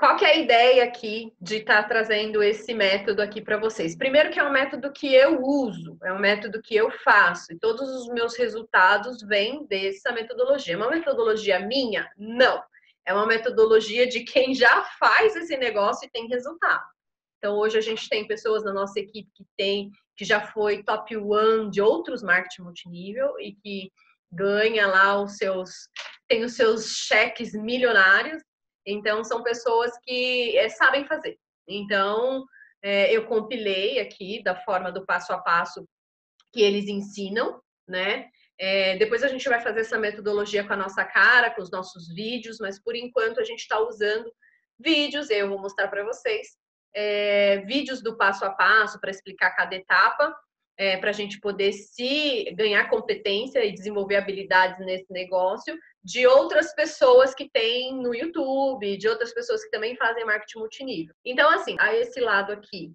qual que é a ideia aqui de estar trazendo esse método aqui para vocês? Primeiro que é um método que eu uso, é um método que eu faço, e todos os meus resultados vêm dessa metodologia. É uma metodologia minha? Não. É uma metodologia de quem já faz esse negócio e tem resultado. Então, hoje a gente tem pessoas na nossa equipe que já foi top one de outros marketing multinível e que ganha lá tem os seus cheques milionários. Então, são pessoas que sabem fazer. Então, eu compilei aqui da forma do passo a passo que eles ensinam, né? Depois a gente vai fazer essa metodologia com a nossa cara, com os nossos vídeos, mas por enquanto a gente está usando vídeos, eu vou mostrar para vocês, vídeos do passo a passo para explicar cada etapa, para a gente poder ganhar competência e desenvolver habilidades nesse negócio de outras pessoas que tem no YouTube, de outras pessoas que também fazem marketing multinível. Então, assim, a esse lado aqui,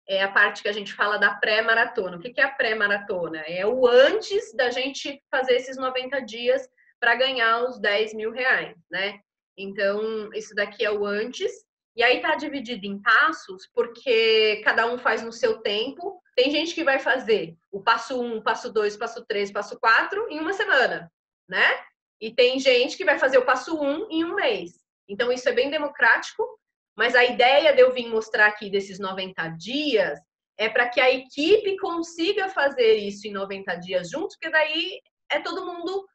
é a parte que a gente fala da pré-maratona. O que é a pré-maratona? É o antes da gente fazer esses 90 dias para ganhar os 10 mil reais, né? Então, isso daqui é o antes. E aí tá dividido em passos, porque cada um faz no seu tempo. Tem gente que vai fazer o passo 1, passo 2, passo 3, passo 4 em uma semana, né? E tem gente que vai fazer o passo 1 em um mês. Então, isso é bem democrático. Mas a ideia de eu vir mostrar aqui desses 90 dias é para que a equipe consiga fazer isso em 90 dias juntos, porque daí é todo mundo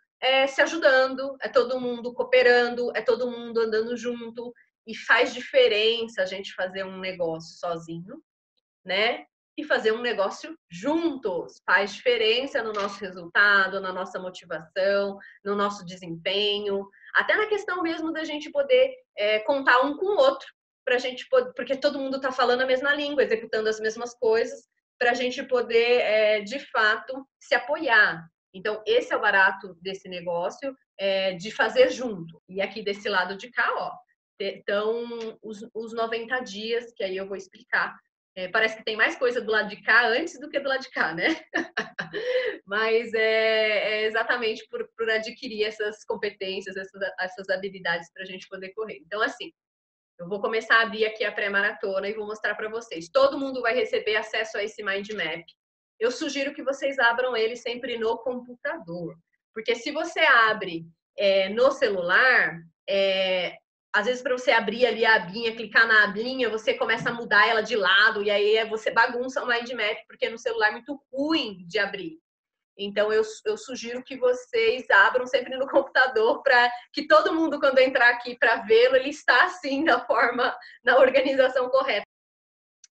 se ajudando, é todo mundo cooperando, é todo mundo andando junto. E faz diferença a gente fazer um negócio sozinho, né? E fazer um negócio juntos. Faz diferença no nosso resultado, na nossa motivação, no nosso desempenho, até na questão mesmo da gente poder contar um com o outro, pra gente poder, porque todo mundo está falando a mesma língua, executando as mesmas coisas, para a gente poder, de fato, se apoiar. Então, esse é o barato desse negócio, de fazer junto. E aqui desse lado de cá, ó, então, os 90 dias, que aí eu vou explicar. Parece que tem mais coisa do lado de cá antes do que do lado de cá, né? Mas é exatamente por adquirir essas competências, essas habilidades para a gente poder correr. Então, assim, eu vou começar a abrir aqui a pré-maratona e vou mostrar para vocês. Todo mundo vai receber acesso a esse mind map. Eu sugiro que vocês abram ele sempre no computador. Porque se você abre no celular, às vezes para você abrir ali a abinha, clicar na abinha, você começa a mudar ela de lado e aí você bagunça o mind map, porque no celular é muito ruim de abrir. Então, eu sugiro que vocês abram sempre no computador para que todo mundo, quando entrar aqui para vê-lo, ele está assim, na organização correta.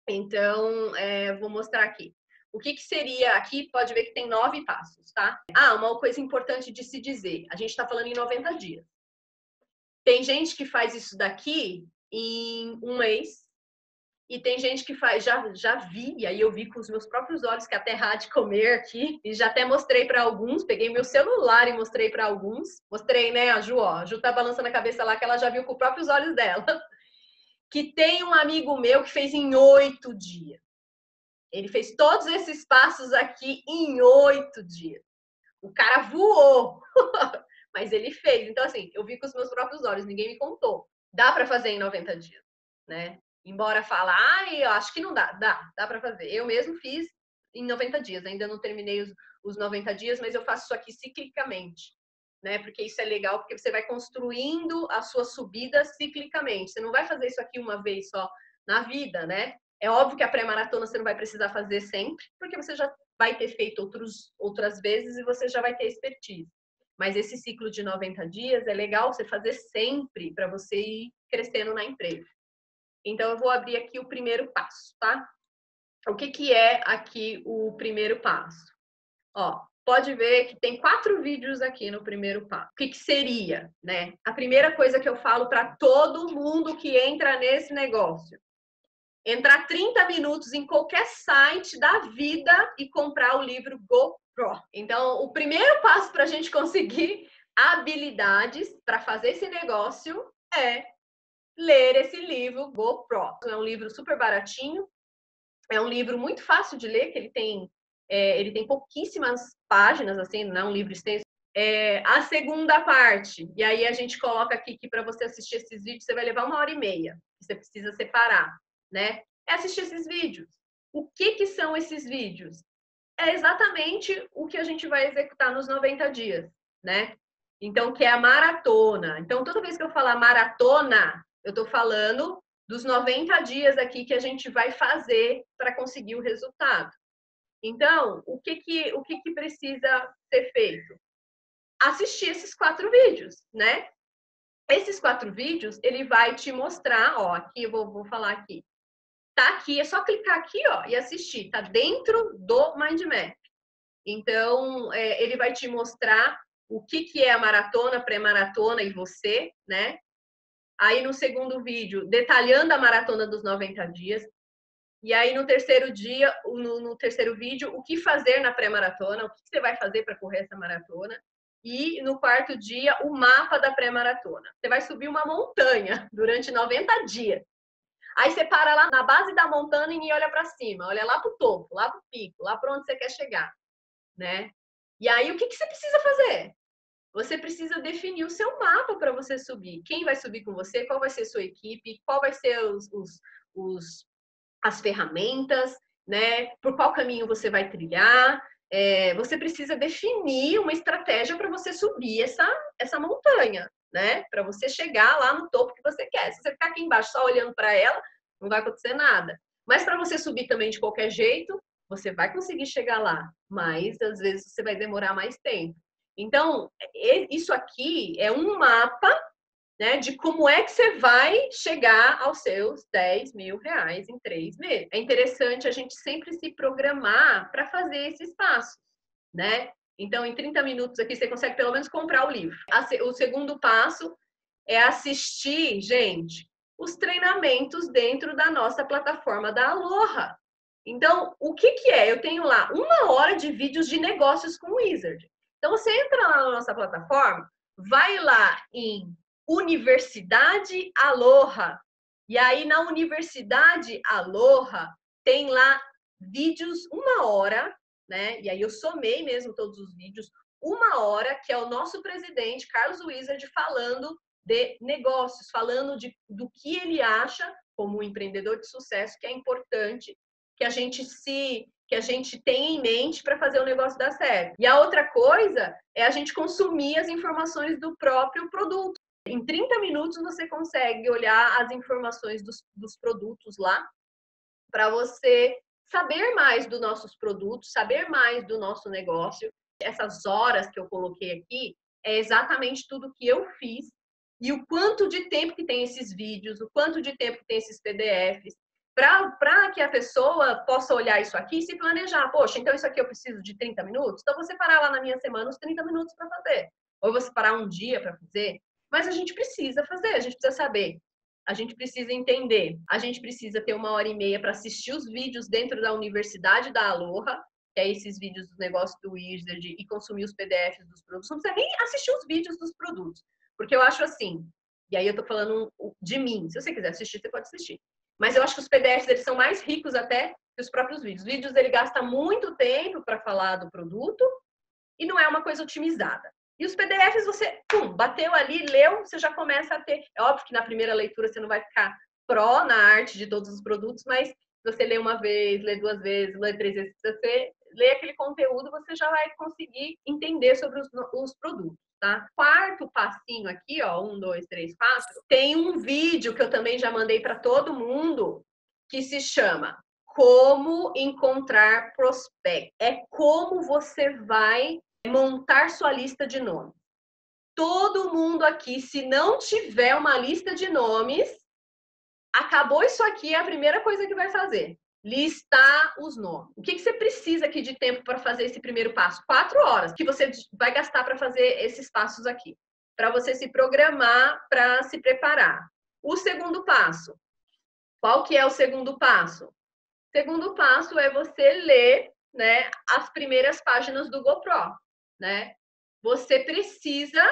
Então, vou mostrar aqui. O que seria, aqui pode ver que tem 9 passos, tá? Uma coisa importante de se dizer, a gente está falando em 90 dias. Tem gente que faz isso daqui em um mês, e tem gente que faz, já vi, e aí eu vi com os meus próprios olhos, que é até errar de comer aqui, e já até mostrei para alguns, peguei meu celular e mostrei para alguns. Mostrei, né, a Ju, ó, a Ju tá balançando a cabeça lá, que ela já viu com os próprios olhos dela. Que tem um amigo meu que fez em 8 dias. Ele fez todos esses passos aqui em 8 dias. O cara voou, mas ele fez. Então, assim, eu vi com os meus próprios olhos, ninguém me contou. Dá para fazer em 90 dias, né? Embora falar, eu acho que não dá. Dá para fazer. Eu mesmo fiz em 90 dias. Ainda não terminei os 90 dias, mas eu faço isso aqui ciclicamente, né? Porque isso é legal, porque você vai construindo a sua subida ciclicamente. Você não vai fazer isso aqui uma vez só na vida, né? É óbvio que a pré-maratona você não vai precisar fazer sempre, porque você já vai ter feito outras vezes e você já vai ter expertise. Mas esse ciclo de 90 dias é legal você fazer sempre para você ir crescendo na empresa. Então, eu vou abrir aqui o primeiro passo, tá? O que é aqui o primeiro passo? Ó, pode ver que tem 4 vídeos aqui no primeiro passo. O que seria, né? A primeira coisa que eu falo para todo mundo que entra nesse negócio: entrar 30 minutos em qualquer site da vida e comprar o livro GoPro. Então, o primeiro passo para a gente conseguir habilidades para fazer esse negócio é ler esse livro GoPro. É um livro super baratinho, é um livro muito fácil de ler, que ele tem pouquíssimas páginas, assim, não é um livro extenso. A segunda parte, e aí a gente coloca aqui que para você assistir esses vídeos, você vai levar 1h30. Você precisa separar, né? É assistir esses vídeos. O que são esses vídeos? É exatamente o que a gente vai executar nos 90 dias, né? Então, que é a maratona. Então, toda vez que eu falar maratona, eu estou falando dos 90 dias aqui que a gente vai fazer para conseguir o resultado. Então, o que precisa ser feito? Assistir esses 4 vídeos, né? Esses 4 vídeos, ele vai te mostrar, ó, aqui eu vou falar aqui. Tá aqui, é só clicar aqui, ó, e assistir. Tá dentro do Mind Map. Então, ele vai te mostrar o que é a maratona, pré-maratona e você, né? Aí no segundo vídeo, detalhando a maratona dos 90 dias. E aí no terceiro dia, no terceiro vídeo, o que fazer na pré-maratona, o que você vai fazer para correr essa maratona. E no quarto dia, o mapa da pré-maratona. Você vai subir uma montanha durante 90 dias. Aí você para lá na base da montanha e olha para cima, olha lá para o topo, lá para o pico, lá para onde você quer chegar, né? E aí o que você precisa fazer? Você precisa definir o seu mapa para você subir. Quem vai subir com você? Qual vai ser a sua equipe? Qual vai ser as ferramentas, né? Por qual caminho você vai trilhar? Você precisa definir uma estratégia para você subir essa montanha, né? Para você chegar lá no topo que você quer. Se você ficar aqui embaixo só olhando para ela, não vai acontecer nada. Mas para você subir também de qualquer jeito, você vai conseguir chegar lá, mas às vezes você vai demorar mais tempo. Então, isso aqui é um mapa, né, de como é que você vai chegar aos seus 10 mil reais em 3 meses. É interessante a gente sempre se programar para fazer esses passos, né? Então, em 30 minutos aqui, você consegue pelo menos comprar o livro. O segundo passo é assistir, gente, os treinamentos dentro da nossa plataforma da Aloha. Então, o que é? Eu tenho lá 1 hora de vídeos de negócios com o Wizard. Então, você entra lá na nossa plataforma, vai lá em Universidade Aloha. E aí, na Universidade Aloha, tem lá vídeos 1 hora, né? E aí eu somei mesmo todos os vídeos, 1 hora, que é o nosso presidente, Carlos Wizard, falando de negócios, falando do que ele acha, como um empreendedor de sucesso, que é importante que a gente tenha em mente para fazer o negócio dar certo. E a outra coisa é a gente consumir as informações do próprio produto. Em 30 minutos você consegue olhar as informações dos produtos lá para você saber mais dos nossos produtos, saber mais do nosso negócio. Essas horas que eu coloquei aqui é exatamente tudo que eu fiz e o quanto de tempo que tem esses vídeos, o quanto de tempo que tem esses PDFs, para que a pessoa possa olhar isso aqui e se planejar. Poxa, então isso aqui eu preciso de 30 minutos? Então você parar lá na minha semana os 30 minutos para fazer. Ou você parar um dia para fazer. Mas a gente precisa fazer, a gente precisa saber. A gente precisa entender, a gente precisa ter 1h30 para assistir os vídeos dentro da Universidade da Aloha, que é esses vídeos do negócio do Wizard, e consumir os PDFs dos produtos. Não precisa nem assistir os vídeos dos produtos, porque eu acho assim, e aí eu tô falando de mim, se você quiser assistir, você pode assistir. Mas eu acho que os PDFs eles são mais ricos até que os próprios vídeos. Os vídeos ele gasta muito tempo para falar do produto e não é uma coisa otimizada. E os PDFs você, bateu ali, leu, você já começa a ter. É óbvio que na primeira leitura você não vai ficar pró na arte de todos os produtos, mas você lê uma vez, lê 2 vezes, lê 3 vezes, se você lê aquele conteúdo, você já vai conseguir entender sobre os produtos, tá? Quarto passinho aqui, ó, 1, 2, 3, 4, tem um vídeo que eu também já mandei para todo mundo, que se chama Como Encontrar Prospect. É como você vai montar sua lista de nomes. Todo mundo aqui, se não tiver uma lista de nomes, acabou isso aqui, é a primeira coisa que vai fazer. Listar os nomes. O que você precisa aqui de tempo para fazer esse primeiro passo? 4 horas que você vai gastar para fazer esses passos aqui. Para você se programar, para se preparar. O segundo passo. Qual que é o segundo passo? O segundo passo é você ler, né, as primeiras páginas do GoPro, né? Você precisa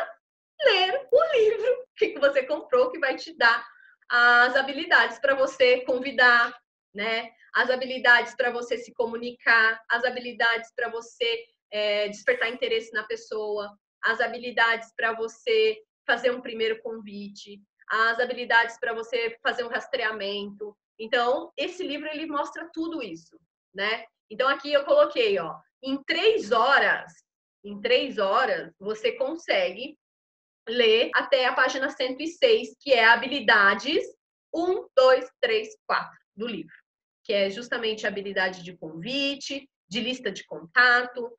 ler o livro que você comprou, que vai te dar as habilidades para você convidar, né? As habilidades para você se comunicar, as habilidades para você despertar interesse na pessoa. as habilidades para você fazer um primeiro convite, as habilidades para você fazer um rastreamento. Então, esse livro, ele mostra tudo isso, né? Então, aqui eu coloquei, ó, em 3 horas, você consegue ler até a página 106, que é habilidades 1, 2, 3, 4 do livro, que é justamente a habilidade de convite, de lista de contato,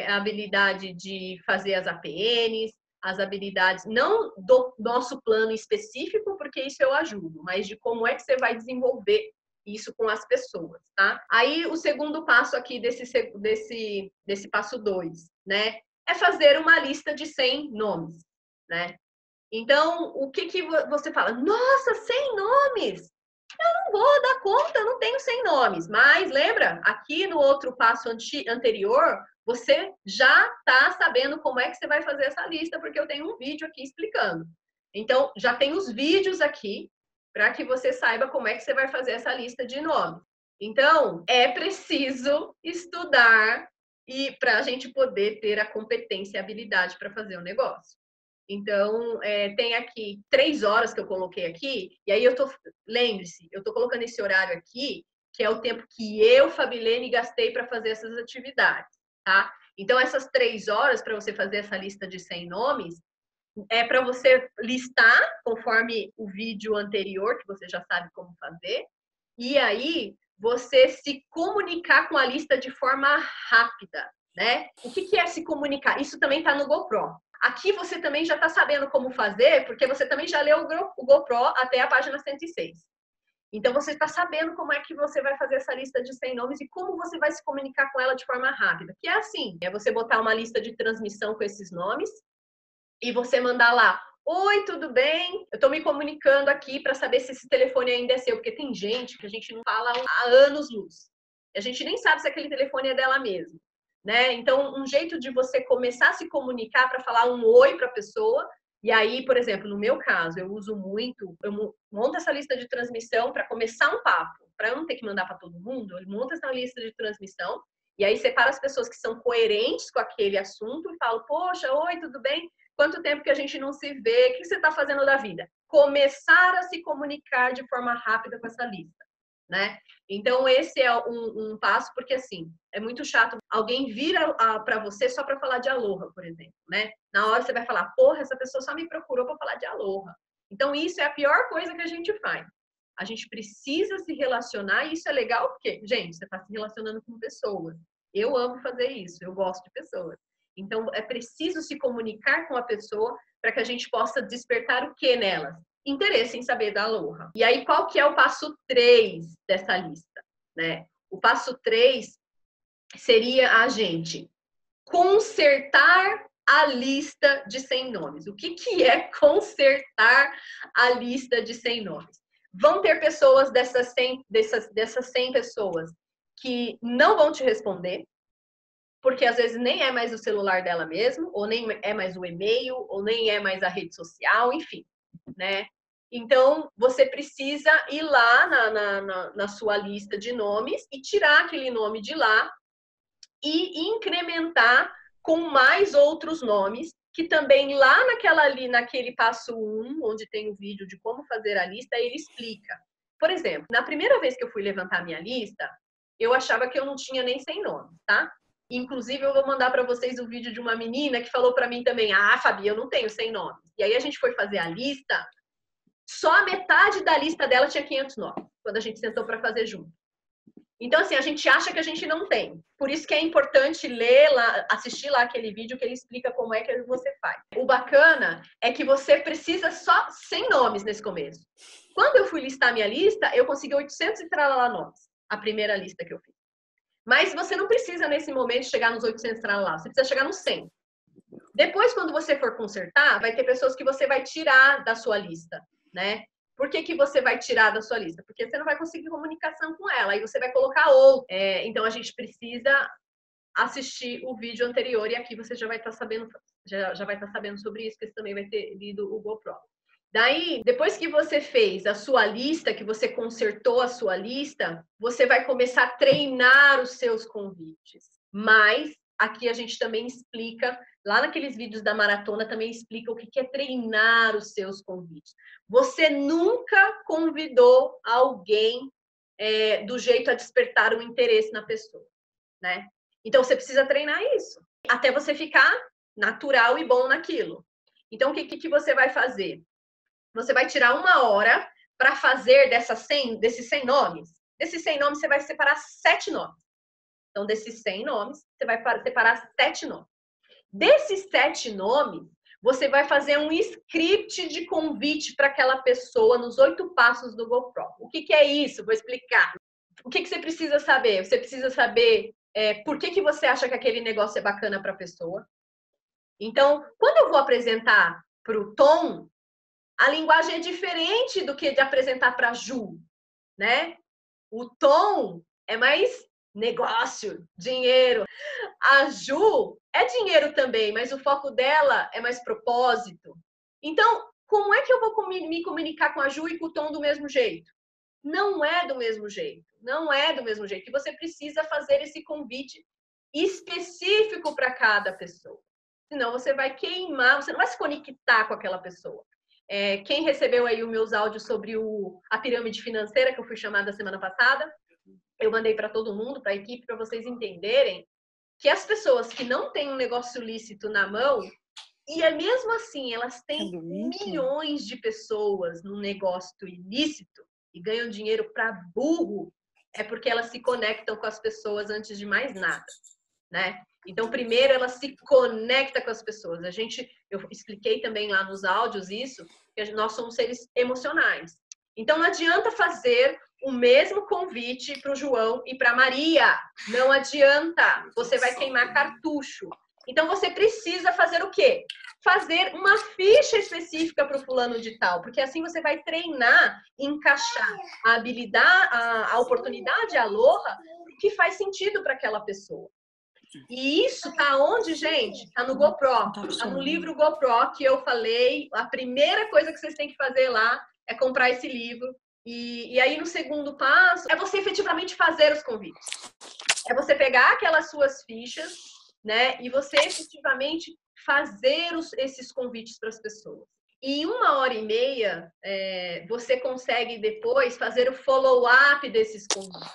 a habilidade de fazer as APNs, as habilidades, não do nosso plano específico, porque isso eu ajudo, mas de como é que você vai desenvolver isso com as pessoas, tá? Aí o segundo passo aqui desse passo 2, né? É fazer uma lista de 100 nomes, né? Então, o que você fala? Nossa, 100 nomes! Não vou dar conta, eu não tenho 100 nomes. Mas lembra, aqui no outro passo anterior, você já está sabendo como é que você vai fazer essa lista, porque eu tenho um vídeo aqui explicando. Então, já tem os vídeos aqui para que você saiba como é que você vai fazer essa lista de nomes. Então, é preciso estudar e para a gente poder ter a competência e habilidade para fazer o negócio. Então, tem aqui 3 horas que eu coloquei aqui, e aí lembre-se, eu tô colocando esse horário aqui, que é o tempo que eu, Fabilene, gastei para fazer essas atividades, tá? Então, essas 3 horas para você fazer essa lista de 100 nomes, é para você listar conforme o vídeo anterior, que você já sabe como fazer, e aí você se comunicar com a lista de forma rápida, né? O que é se comunicar? Isso também está no GoPro. Aqui você também já está sabendo como fazer, porque você também já leu o GoPro até a página 106. Então, você está sabendo como é que você vai fazer essa lista de 100 nomes e como você vai se comunicar com ela de forma rápida. Que é assim, é você botar uma lista de transmissão com esses nomes e você mandar lá: oi, tudo bem? Eu estou me comunicando aqui para saber se esse telefone ainda é seu, porque tem gente que a gente não fala há anos-luz. A gente nem sabe se aquele telefone é dela mesmo, né? Então, um jeito de você começar a se comunicar para falar um oi para a pessoa. E aí, por exemplo, no meu caso, eu uso muito, eu monto essa lista de transmissão para começar um papo, para eu não ter que mandar para todo mundo, eu monto essa lista de transmissão e aí separo as pessoas que são coerentes com aquele assunto e falo: poxa, oi, tudo bem? Quanto tempo que a gente não se vê? O que você está fazendo da vida? Começar a se comunicar de forma rápida com essa lista, né? Então, esse é um passo, porque assim, é muito chato. Alguém vira para você só para falar de aloha, por exemplo, né? Na hora você vai falar: porra, essa pessoa só me procurou para falar de aloha. Então, isso é a pior coisa que a gente faz. A gente precisa se relacionar, e isso é legal porque, gente, você está se relacionando com pessoas. Eu amo fazer isso, eu gosto de pessoas. Então, é preciso se comunicar com a pessoa para que a gente possa despertar o que nelas? Interesse em saber da aloha. E aí, qual que é o passo 3 dessa lista, né? O passo 3 seria a gente consertar a lista de 100 nomes. O que é consertar a lista de 100 nomes? Vão ter pessoas dessas 100 pessoas que não vão te responder, porque às vezes nem é mais o celular dela mesmo, ou nem é mais o e-mail, ou nem é mais a rede social, enfim, né? Então, você precisa ir lá na sua lista de nomes e tirar aquele nome de lá e incrementar com mais outros nomes, que também lá naquele passo 1, onde tem o vídeo de como fazer a lista, ele explica. Por exemplo, na primeira vez que eu fui levantar minha lista, eu achava que eu não tinha nem 100 nomes, tá? Inclusive, eu vou mandar para vocês o vídeo de uma menina que falou para mim também: ah, Fabi, eu não tenho 100 nomes. E aí a gente foi fazer a lista, só a metade da lista dela tinha 500 nomes, quando a gente sentou para fazer junto. Então, assim, a gente acha que a gente não tem. Por isso que é importante ler lá, assistir lá aquele vídeo que ele explica como é que você faz. O bacana é que você precisa só 100 nomes nesse começo. Quando eu fui listar minha lista, eu consegui 800 e tralala nomes. A primeira lista que eu fiz. Mas você não precisa, nesse momento, chegar nos 800 tralala. Você precisa chegar nos 100. Depois, quando você for consertar, vai ter pessoas que você vai tirar da sua lista, né? Por que você vai tirar da sua lista? Porque você não vai conseguir comunicação com ela, aí você vai colocar outro. Então, a gente precisa assistir o vídeo anterior e aqui você já vai estar sabendo, já vai estar sabendo sobre isso, porque você também vai ter lido o GoPro. Daí, depois que você fez a sua lista, que você consertou a sua lista, você vai começar a treinar os seus convites. Mas aqui a gente também explica, lá naqueles vídeos da maratona também explica o que é treinar os seus convites. Você nunca convidou alguém do jeito a despertar o interesse na pessoa, né? Então você precisa treinar isso, até você ficar natural e bom naquilo. Então o que você vai fazer? Você vai tirar 1 hora para fazer desses 100 nomes. Desses 100 nomes, você vai separar 7 nomes. Então, desses 100 nomes, você vai separar 7 nomes. Desses 7 nomes, você vai fazer um script de convite para aquela pessoa nos 8 passos do GoPro. O que é isso? Vou explicar. O que você precisa saber? Você precisa saber por que você acha que aquele negócio é bacana para a pessoa. Então, quando eu vou apresentar para o Tom, a linguagem é diferente do que de apresentar para a Ju, né? O Tom é mais negócio, dinheiro. A Ju é dinheiro também, mas o foco dela é mais propósito. Então, como é que eu vou me comunicar com a Ju e com o Tom do mesmo jeito? Não é do mesmo jeito. Não é do mesmo jeito. E você precisa fazer esse convite específico para cada pessoa. Senão você vai queimar, você não vai se conectar com aquela pessoa. Quem recebeu aí os meus áudios sobre a pirâmide financeira, que eu fui chamada semana passada, eu mandei para todo mundo, para a equipe, para vocês entenderem que as pessoas que não têm um negócio lícito na mão, e mesmo assim elas têm milhões de pessoas no negócio ilícito e ganham dinheiro para burro, é porque elas se conectam com as pessoas antes de mais nada, né? Então, primeiro, ela se conecta com as pessoas. Eu expliquei também lá nos áudios isso, que nós somos seres emocionais. Então, não adianta fazer o mesmo convite para o João e para a Maria. Não adianta. Você vai queimar cartucho. Então, você precisa fazer o quê? Fazer uma ficha específica para o fulano de tal, porque assim você vai treinar, encaixar a habilidade, a oportunidade, a aloha, que faz sentido para aquela pessoa. E isso tá onde, gente? Tá no GoPro. Tá no livro GoPro que eu falei. A primeira coisa que vocês têm que fazer lá é comprar esse livro. E aí, no segundo passo, é você efetivamente fazer os convites. É você pegar aquelas suas fichas, né? E você efetivamente fazer esses convites para as pessoas. E em 1 hora e meia, você consegue depois fazer o follow-up desses convites,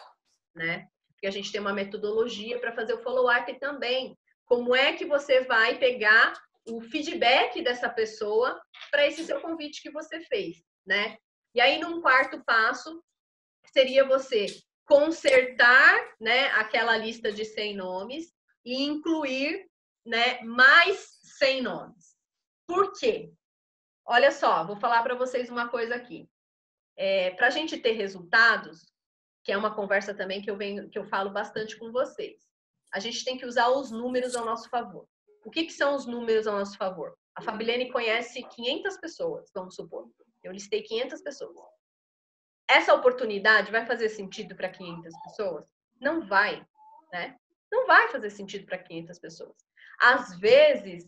né? Porque a gente tem uma metodologia para fazer o follow-up também. Como é que você vai pegar o feedback dessa pessoa para esse seu convite que você fez, né? E aí, num quarto passo, seria você consertar, né, aquela lista de 100 nomes e incluir, né, mais 100 nomes. Por quê? Olha só, vou falar para vocês uma coisa aqui. Para a gente ter resultados, que é uma conversa também que eu falo bastante com vocês. A gente tem que usar os números ao nosso favor. O que são os números ao nosso favor? A Fabilene conhece 500 pessoas, vamos supor. Eu listei 500 pessoas. Essa oportunidade vai fazer sentido para 500 pessoas? Não vai, né? Não vai fazer sentido para 500 pessoas. Às vezes,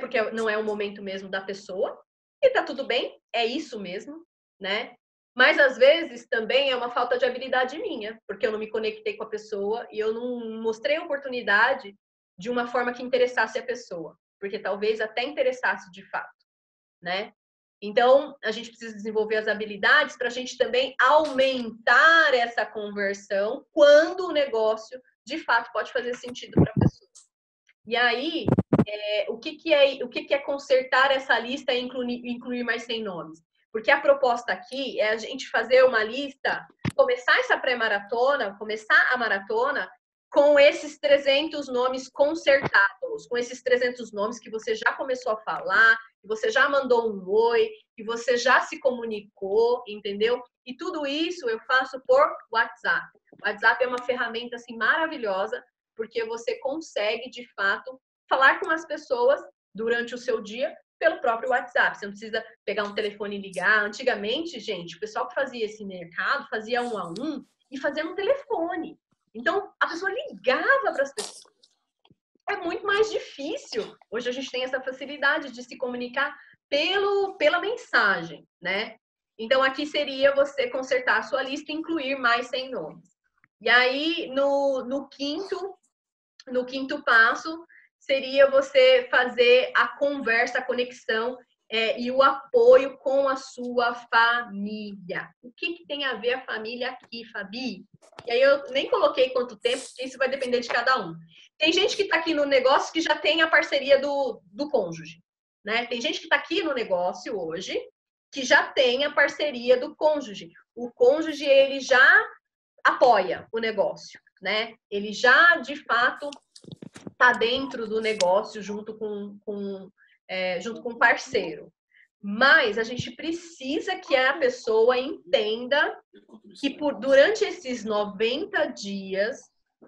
porque não é o momento mesmo da pessoa, e tá tudo bem, é isso mesmo, né? Mas às vezes também é uma falta de habilidade minha, porque eu não me conectei com a pessoa e eu não mostrei a oportunidade de uma forma que interessasse a pessoa, porque talvez até interessasse de fato, né? Então, a gente precisa desenvolver as habilidades para a gente também aumentar essa conversão quando o negócio, de fato, pode fazer sentido para a pessoa. E aí, o que é consertar essa lista e incluir mais 100 nomes? Porque a proposta aqui é a gente fazer uma lista, começar essa pré-maratona, começar a maratona com esses 300 nomes consertados, com esses 300 nomes que você já começou a falar, que você já mandou um oi, que você já se comunicou, entendeu? E tudo isso eu faço por WhatsApp. O WhatsApp é uma ferramenta assim maravilhosa, porque você consegue, de fato, falar com as pessoas durante o seu dia pelo próprio WhatsApp. Você não precisa pegar um telefone e ligar. Antigamente, gente, o pessoal que fazia esse mercado fazia 1 a 1 e fazia no telefone. Então, a pessoa ligava para as pessoas. É muito mais difícil. Hoje a gente tem essa facilidade de se comunicar pela mensagem, né? Então, aqui seria você consertar a sua lista e incluir mais 100 nomes. E aí, no quinto no quinto passo, seria você fazer a conversa, a conexão e o apoio com a sua família. O que tem a ver a família aqui, Fabi? E aí eu nem coloquei quanto tempo, porque isso vai depender de cada um. Tem gente que está aqui no negócio que já tem a parceria do cônjuge, né? Tem gente que está aqui no negócio hoje que já tem a parceria do cônjuge. O cônjuge, ele já apoia o negócio, né? Ele já, de fato, está dentro do negócio junto com o parceiro. Mas a gente precisa que a pessoa entenda que durante esses 90 dias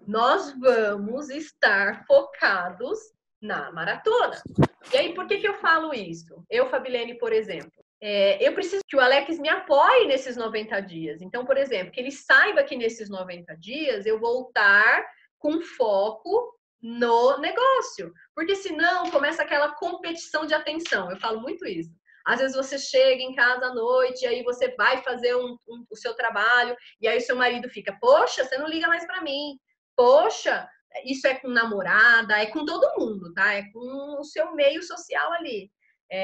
nós vamos estar focados na maratona. E aí, por que eu falo isso? Eu, Fabilene, por exemplo, eu preciso que o Alex me apoie nesses 90 dias. Então, por exemplo, que ele saiba que nesses 90 dias eu vou estar com foco no negócio. Porque senão começa aquela competição de atenção. Eu falo muito isso. Às vezes você chega em casa à noite e aí você vai fazer o seu trabalho e aí o seu marido fica, poxa, você não liga mais para mim. Poxa, isso é com namorada, é com todo mundo, tá? É com o seu meio social ali.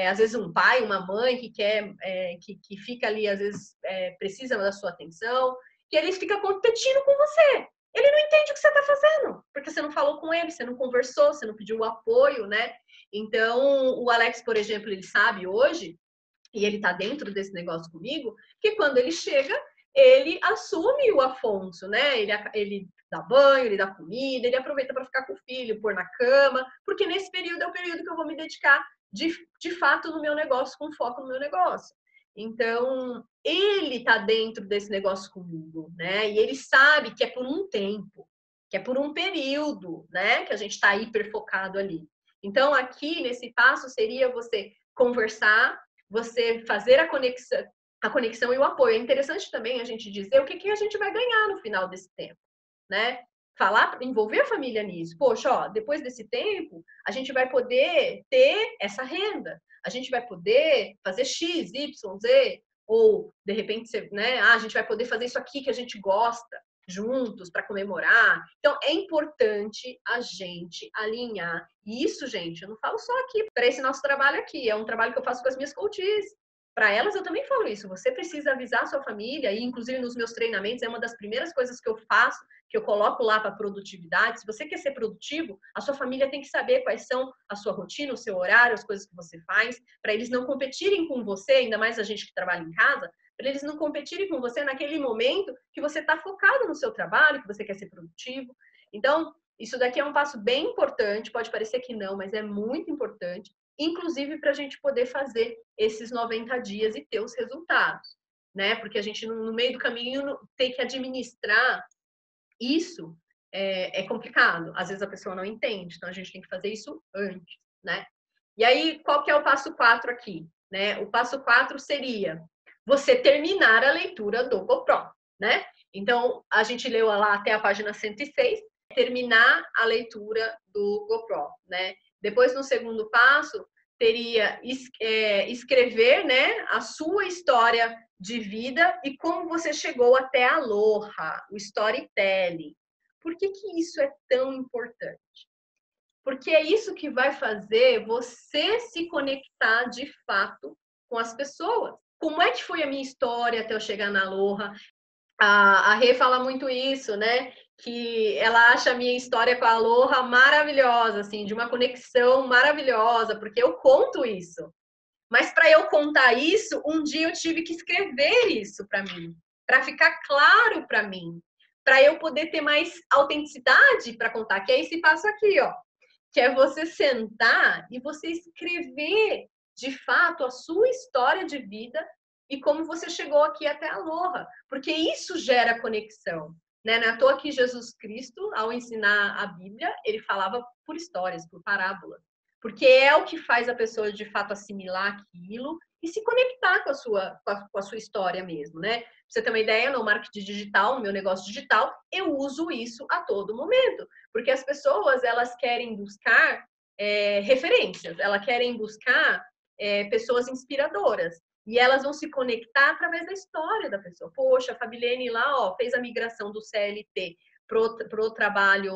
Às vezes um pai, uma mãe que quer, que fica ali, às vezes precisa da sua atenção, que ele fica competindo com você. Ele não entende o que você está fazendo, porque você não falou com ele, você não conversou, você não pediu o apoio, né? Então, o Alex, por exemplo, ele sabe hoje, e ele está dentro desse negócio comigo, que quando ele chega, ele assume o Afonso, né? Ele dá banho, ele dá comida, ele aproveita para ficar com o filho, pôr na cama, porque nesse período é o período que eu vou me dedicar de fato no meu negócio, com foco no meu negócio. Então, ele está dentro desse negócio comigo, né? E ele sabe que é por um tempo, que é por um período, né? Que a gente está hiper focado ali. Então, aqui nesse passo seria você conversar, você fazer a conexão e o apoio. É interessante também a gente dizer o que a gente vai ganhar no final desse tempo, né? Falar, envolver a família nisso. Poxa, ó, depois desse tempo, a gente vai poder ter essa renda. A gente vai poder fazer X, Y, Z, ou de repente, né? A gente vai poder fazer isso aqui que a gente gosta juntos para comemorar. Então, é importante a gente alinhar. E isso, gente, eu não falo só aqui para esse nosso trabalho aqui. É um trabalho que eu faço com as minhas coaches. Para elas, eu também falo isso. Você precisa avisar a sua família, e inclusive nos meus treinamentos, é uma das primeiras coisas que eu faço, que eu coloco lá para produtividade. Se você quer ser produtivo, a sua família tem que saber quais são a sua rotina, o seu horário, as coisas que você faz, para eles não competirem com você, ainda mais a gente que trabalha em casa, para eles não competirem com você naquele momento que você está focado no seu trabalho, que você quer ser produtivo. Então, isso daqui é um passo bem importante, pode parecer que não, mas é muito importante, inclusive para a gente poder fazer esses 90 dias e ter os resultados, né? Porque a gente, no meio do caminho, tem que administrar isso, é complicado. Às vezes a pessoa não entende, então a gente tem que fazer isso antes, né? E aí, qual que é o passo 4 aqui? Né? O passo 4 seria você terminar a leitura do GoPro, né? Então, a gente leu lá até a página 106, terminar a leitura do GoPro, né? Depois, no segundo passo, teria escrever, né, a sua história de vida e como você chegou até a Aloha, o storytelling. Por que isso é tão importante? Porque é isso que vai fazer você se conectar de fato com as pessoas. Como é que foi a minha história até eu chegar na Aloha? A Rê fala muito isso, né? Que ela acha a minha história com a Aloha maravilhosa, assim, de uma conexão maravilhosa, porque eu conto isso. Mas para eu contar isso, um dia eu tive que escrever isso para mim, para ficar claro para mim, para eu poder ter mais autenticidade para contar, que é esse passo aqui, ó, que é você sentar e você escrever de fato a sua história de vida e como você chegou aqui até a Aloha, porque isso gera conexão, né? Não é à toa que Jesus Cristo, ao ensinar a Bíblia, ele falava por histórias, por parábolas, porque é o que faz a pessoa de fato assimilar aquilo e se conectar com a sua história mesmo, né? Pra você ter uma ideia, no marketing digital, no meu negócio digital, eu uso isso a todo momento, porque as pessoas, elas querem buscar referências, elas querem buscar pessoas inspiradoras, e elas vão se conectar através da história da pessoa. Poxa, a Fabilene lá, ó, fez a migração do CLT pro trabalho,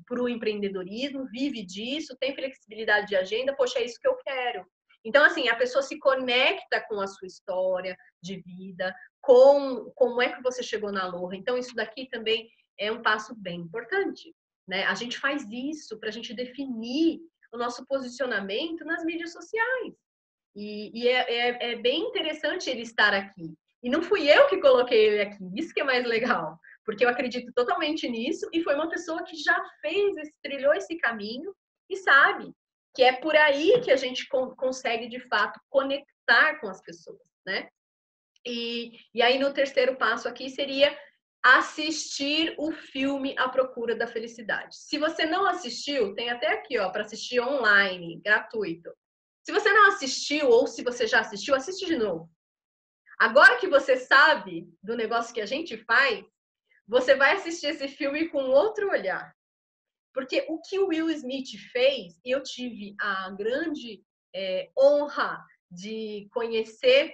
pro empreendedorismo, vive disso, tem flexibilidade de agenda, poxa, é isso que eu quero. Então, assim, a pessoa se conecta com a sua história de vida, com como é que você chegou na Aloha. Então, isso daqui também é um passo bem importante, né? A gente faz isso para a gente definir o nosso posicionamento nas mídias sociais. E é bem interessante ele estar aqui. E não fui eu que coloquei ele aqui, isso que é mais legal, porque eu acredito totalmente nisso e foi uma pessoa que já trilhou esse caminho e sabe que é por aí que a gente consegue, de fato, conectar com as pessoas, né? E aí, no terceiro passo aqui, seria assistir o filme A Procura da Felicidade. Se você não assistiu, tem até aqui, ó, para assistir online, gratuito. Se você não assistiu, ou se você já assistiu, assiste de novo. Agora que você sabe do negócio que a gente faz, você vai assistir esse filme com outro olhar. Porque o que o Will Smith fez, e eu tive a grande honra de conhecer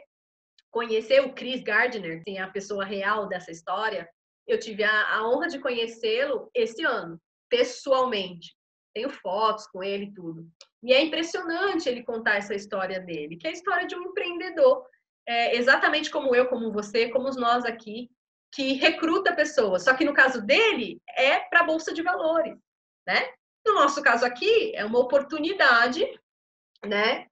o Chris Gardner, assim, a pessoa real dessa história. Eu tive a honra de conhecê-lo esse ano, pessoalmente. Tenho fotos com ele e tudo. E é impressionante ele contar essa história dele, que é a história de um empreendedor, exatamente como eu, como você, como nós aqui, que recruta pessoas. Só que no caso dele, é para a Bolsa de Valores, né? No nosso caso aqui, é uma oportunidade, né,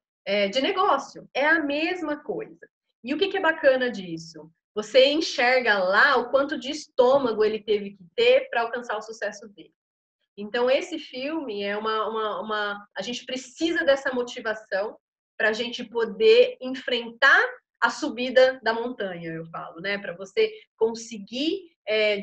de negócio. É a mesma coisa. E o que é bacana disso? Você enxerga lá o quanto de estômago ele teve que ter para alcançar o sucesso dele. Então, esse filme é a gente precisa dessa motivação para a gente poder enfrentar a subida da montanha, eu falo, né? Para você conseguir,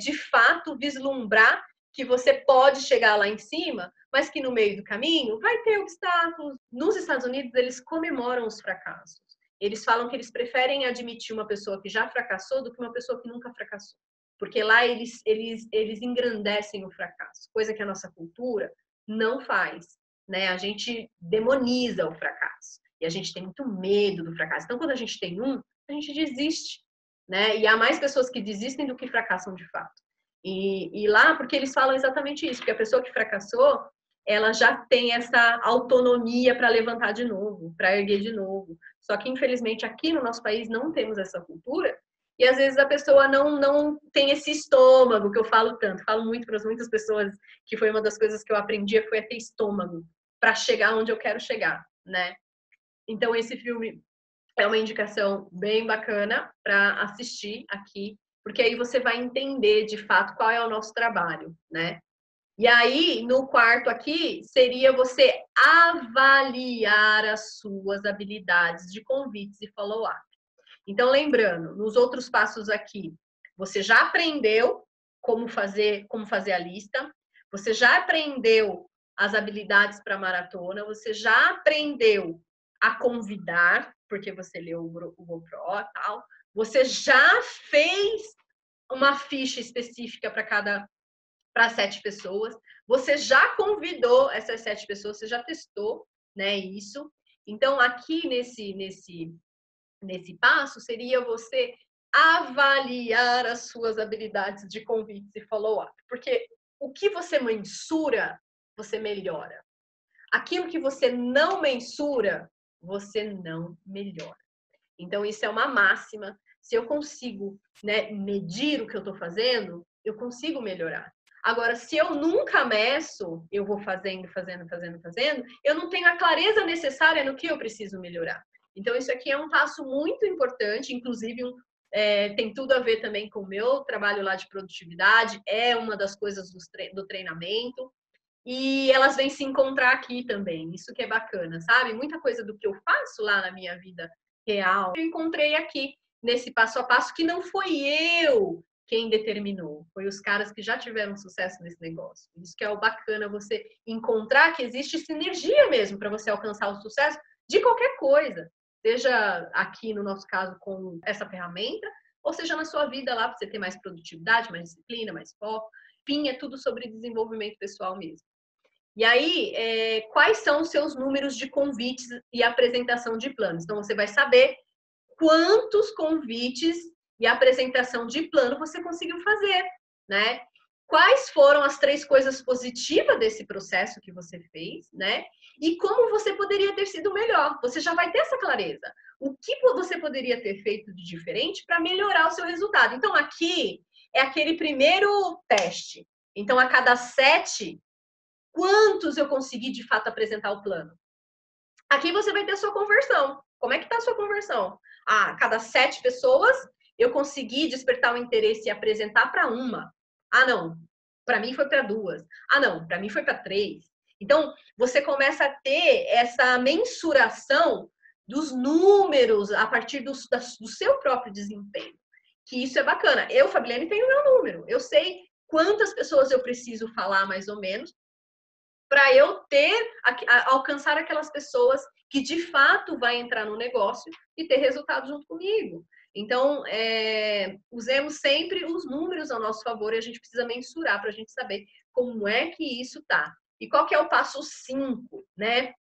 de fato, vislumbrar que você pode chegar lá em cima, mas que no meio do caminho vai ter obstáculos. Nos Estados Unidos, eles comemoram os fracassos. Eles falam que eles preferem admitir uma pessoa que já fracassou do que uma pessoa que nunca fracassou. Porque lá eles engrandecem o fracasso, coisa que a nossa cultura não faz, né? A gente demoniza o fracasso e a gente tem muito medo do fracasso. Então, quando a gente tem a gente desiste, né? E há mais pessoas que desistem do que fracassam de fato. E lá, porque eles falam exatamente isso, porque a pessoa que fracassou, ela já tem essa autonomia para levantar de novo, para erguer de novo. Só que, infelizmente, aqui no nosso país não temos essa cultura. E às vezes a pessoa não tem esse estômago que eu falo tanto. Falo muito para muitas pessoas que foi uma das coisas que eu aprendi foi a ter estômago para chegar onde eu quero chegar, né? Então esse filme é uma indicação bem bacana para assistir aqui, porque aí você vai entender de fato qual é o nosso trabalho, né? E aí, no quarto aqui, seria você avaliar as suas habilidades de convites e follow-up. Então, lembrando, nos outros passos aqui, você já aprendeu como fazer a lista, você já aprendeu as habilidades para maratona, você já aprendeu a convidar, porque você leu o GoPro e tal, você já fez uma ficha específica para 7 pessoas, você já convidou essas 7 pessoas, você já testou, né, isso. Então, aqui nesse passo seria você avaliar as suas habilidades de convites e follow-up. Porque o que você mensura, você melhora. Aquilo que você não mensura, você não melhora. Então, isso é uma máxima. Se eu consigo, né, medir o que eu estou fazendo, eu consigo melhorar. Agora, se eu nunca meço, eu vou fazendo, eu não tenho a clareza necessária no que eu preciso melhorar. Então, isso aqui é um passo muito importante, inclusive tem tudo a ver também com o meu trabalho lá de produtividade, é uma das coisas do treinamento, e elas vêm se encontrar aqui também, isso que é bacana, sabe? Muita coisa do que eu faço lá na minha vida real, eu encontrei aqui, nesse passo a passo, que não foi eu quem determinou, foi os caras que já tiveram sucesso nesse negócio. Isso que é o bacana, você encontrar que existe sinergia mesmo para você alcançar o sucesso de qualquer coisa, seja aqui no nosso caso com essa ferramenta, ou seja na sua vida lá para você ter mais produtividade, mais disciplina, mais foco. Enfim, é tudo sobre desenvolvimento pessoal mesmo. E aí, quais são os seus números de convites e apresentação de planos? Então, você vai saber quantos convites e apresentação de plano você conseguiu fazer, né? quais foram as 3 coisas positivas desse processo que você fez, né? E como você poderia ter sido melhor. Você já vai ter essa clareza. O que você poderia ter feito de diferente para melhorar o seu resultado. Então, aqui é aquele primeiro teste. Então, a cada 7, quantos eu consegui de fato apresentar o plano? Aqui você vai ter a sua conversão. Como é que está a sua conversão? A cada 7 pessoas, eu consegui despertar o interesse e apresentar para uma. Ah, não. Para mim foi para 2. Ah, não. Para mim foi para 3. Então, você começa a ter essa mensuração dos números a partir do seu próprio desempenho. Que isso é bacana. Eu, Fabiane, tenho o meu número. Eu sei quantas pessoas eu preciso falar, mais ou menos, para eu alcançar aquelas pessoas que de fato vai entrar no negócio e ter resultado junto comigo. Então, usemos sempre os números ao nosso favor e a gente precisa mensurar para a gente saber como é que isso tá. E qual que é o passo 5, né?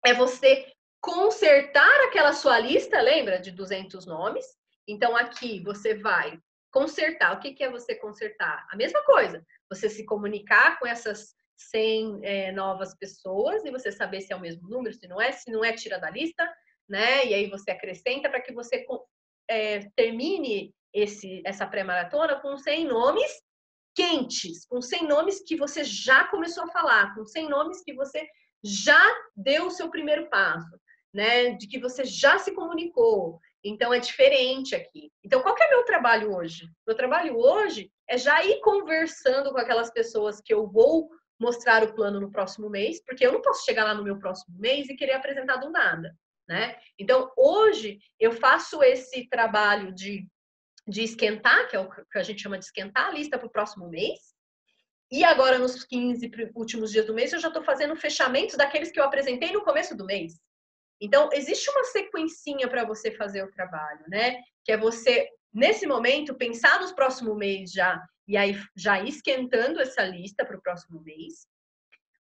É você consertar aquela sua lista, lembra de 200 nomes? Então, aqui você vai consertar. O que é você consertar? A mesma coisa. Você se comunicar com essas 100 novas pessoas e você saber se é o mesmo número, se não é, tira da lista, né? E aí você acrescenta para que você termine essa pré-maratona com 100 nomes quentes, com 100 nomes que você já começou a falar, com 100 nomes que você já deu o seu primeiro passo, né? De que você já se comunicou. Então, é diferente aqui. Então, qual que é meu trabalho hoje? Meu trabalho hoje é já ir conversando com aquelas pessoas que eu vou mostrar o plano no próximo mês, porque eu não posso chegar lá no meu próximo mês e querer apresentar do nada, né? Então, hoje, eu faço esse trabalho de esquentar, que é o que a gente chama de esquentar a lista para o próximo mês. E agora, nos 15 últimos dias do mês, eu já estou fazendo fechamentos daqueles que eu apresentei no começo do mês. Então, existe uma sequencinha para você fazer o trabalho, né? Que é você, nesse momento, pensar nos próximos meses já, e aí já ir esquentando essa lista para o próximo mês.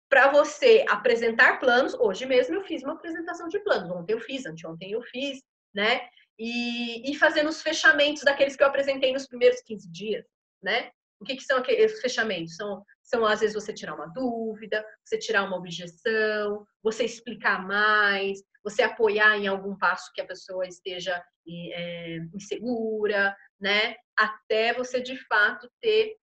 Para você apresentar planos, hoje mesmo eu fiz uma apresentação de planos. Ontem eu fiz, anteontem eu fiz, né? E fazendo os fechamentos daqueles que eu apresentei nos primeiros 15 dias, né? O que são aqueles fechamentos? São, às vezes, você tirar uma dúvida, você tirar uma objeção, você explicar mais, você apoiar em algum passo que a pessoa esteja insegura, né? Até você, de fato, ter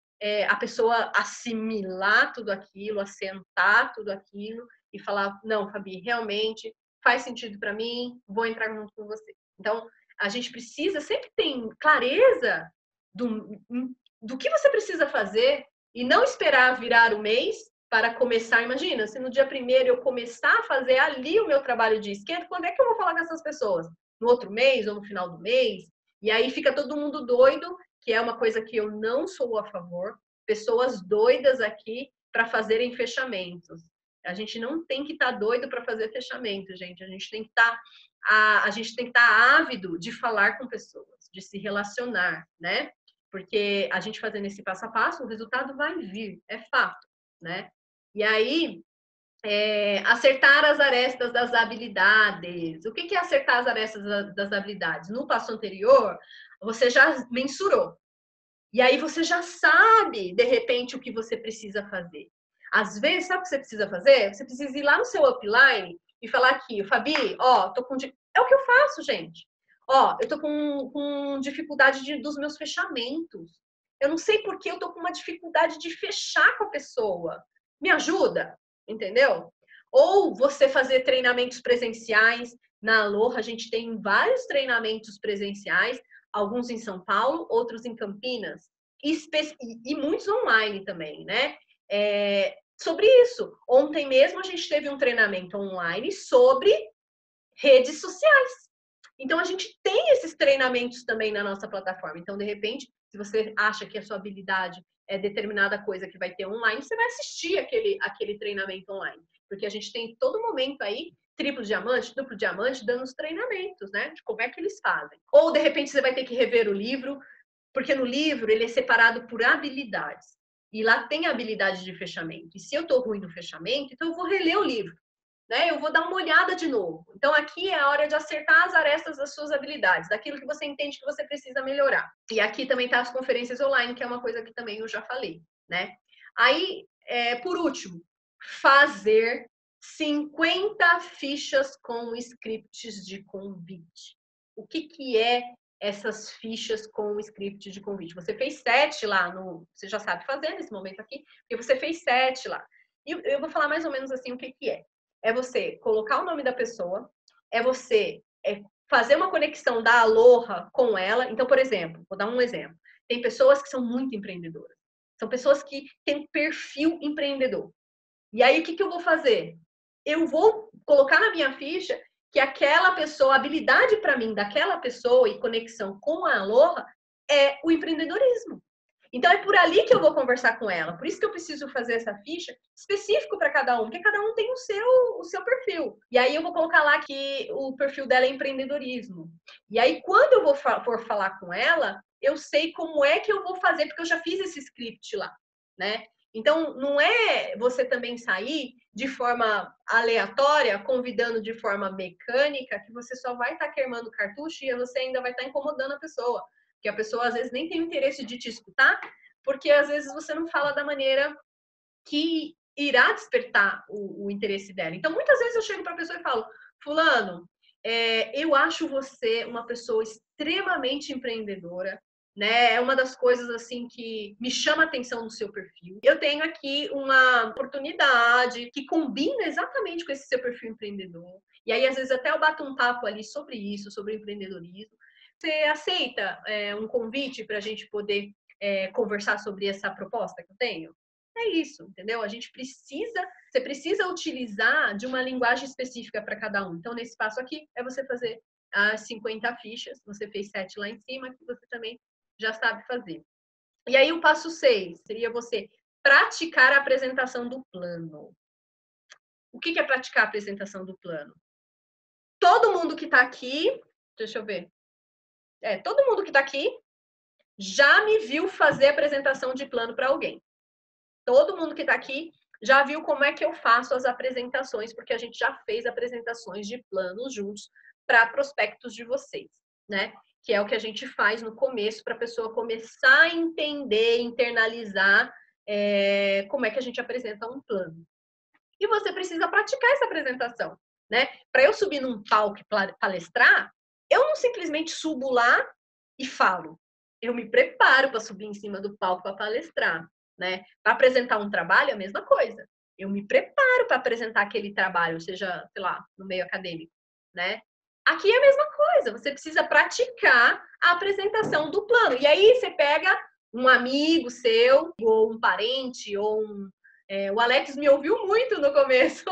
a pessoa assimilar tudo aquilo, assentar tudo aquilo e falar, não, Fabi, realmente faz sentido para mim, vou entrar junto com você. Então, a gente precisa sempre ter clareza do que você precisa fazer e não esperar virar o mês para começar. Imagina, se no dia 1º eu começar a fazer ali o meu trabalho de esquenta, quando é que eu vou falar com essas pessoas? No outro mês ou no final do mês? E aí fica todo mundo doido, que é uma coisa que eu não sou a favor. Pessoas doidas aqui para fazerem fechamentos. A gente não tem que estar doido para fazer fechamento, gente. A gente tem que estar ávido de falar com pessoas, de se relacionar, né? Porque a gente fazendo esse passo a passo, o resultado vai vir, é fato, né? E aí, acertar as arestas das habilidades. O que é acertar as arestas das habilidades? No passo anterior, você já mensurou. E aí você já sabe, de repente, o que você precisa fazer. Às vezes, sabe o que você precisa fazer? Você precisa ir lá no seu upline e falar aqui, Fabi, ó, tô com... É o que eu faço, gente. Ó, eu tô com dificuldade dos meus fechamentos. Eu não sei por que eu tô com uma dificuldade de fechar com a pessoa. Me ajuda, entendeu? Ou você fazer treinamentos presenciais. Na Aloha, a gente tem vários treinamentos presenciais, alguns em São Paulo, outros em Campinas, e muitos online também, né? Sobre isso. Ontem mesmo a gente teve um treinamento online sobre redes sociais. Então, a gente tem esses treinamentos também na nossa plataforma. Então, de repente, se você acha que a sua habilidade é determinada coisa que vai ter online, você vai assistir aquele treinamento online. Porque a gente tem todo momento aí triplo diamante, duplo diamante, dando os treinamentos, né? De como é que eles fazem. Ou, de repente, você vai ter que rever o livro, porque no livro ele é separado por habilidades. E lá tem a habilidade de fechamento. E se eu tô ruim no fechamento, então eu vou reler o livro. Né? Eu vou dar uma olhada de novo. Então, aqui é a hora de acertar as arestas das suas habilidades, daquilo que você entende que você precisa melhorar. E aqui também tá as conferências online, que é uma coisa que também eu já falei. né? Aí, por último, fazer 50 fichas com scripts de convite. O que é essas fichas com script de convite? Você fez 7 lá no... Você já sabe fazer nesse momento aqui, porque você fez 7 lá. E eu vou falar mais ou menos assim o que é. É você colocar o nome da pessoa, é você fazer uma conexão da Aloha com ela. Então, por exemplo, vou dar um exemplo. Tem pessoas que são muito empreendedoras. São pessoas que têm perfil empreendedor. E aí, o que eu vou fazer? Eu vou colocar na minha ficha que aquela pessoa, a habilidade para mim daquela pessoa e conexão com a Aloha é o empreendedorismo. Então, é por ali que eu vou conversar com ela. Por isso que eu preciso fazer essa ficha específico para cada um, porque cada um tem o seu perfil. E aí eu vou colocar lá que o perfil dela é empreendedorismo. E aí, quando eu for falar com ela, eu sei como é que eu vou fazer, porque eu já fiz esse script lá, né? Então, não é você também sair de forma aleatória, convidando de forma mecânica, que você só vai estar queimando cartucho e você ainda vai estar incomodando a pessoa. Que a pessoa às vezes nem tem o interesse de te escutar, porque às vezes você não fala da maneira que irá despertar o interesse dela. Então, muitas vezes eu chego para a pessoa e falo, fulano, eu acho você uma pessoa extremamente empreendedora, né? É uma das coisas assim que me chama a atenção no seu perfil. Eu tenho aqui uma oportunidade que combina exatamente com esse seu perfil empreendedor. E aí, às vezes, até eu bato um papo ali sobre isso, sobre empreendedorismo. Você aceita um convite para a gente poder conversar sobre essa proposta que eu tenho? É isso, entendeu? Você precisa utilizar de uma linguagem específica para cada um. Então, nesse passo aqui, é você fazer as 50 fichas. Você fez 7 lá em cima, que você também já sabe fazer. E aí, o passo 6 seria você praticar a apresentação do plano. O que é praticar a apresentação do plano? Todo mundo que está aqui, deixa eu ver. Todo mundo que está aqui já me viu fazer apresentação de plano para alguém. Todo mundo que está aqui já viu como é que eu faço as apresentações, porque a gente já fez apresentações de planos juntos para prospectos de vocês, né? Que é o que a gente faz no começo para a pessoa começar a entender, internalizar como é que a gente apresenta um plano. E você precisa praticar essa apresentação, né? Para eu subir num palco e palestrar, eu não simplesmente subo lá e falo. Eu me preparo para subir em cima do palco para palestrar, né? Para apresentar um trabalho, é a mesma coisa. Eu me preparo para apresentar aquele trabalho, seja, sei lá, no meio acadêmico, né? Aqui é a mesma coisa, você precisa praticar a apresentação do plano. E aí você pega um amigo seu, ou um parente, ou o Alex me ouviu muito no começo.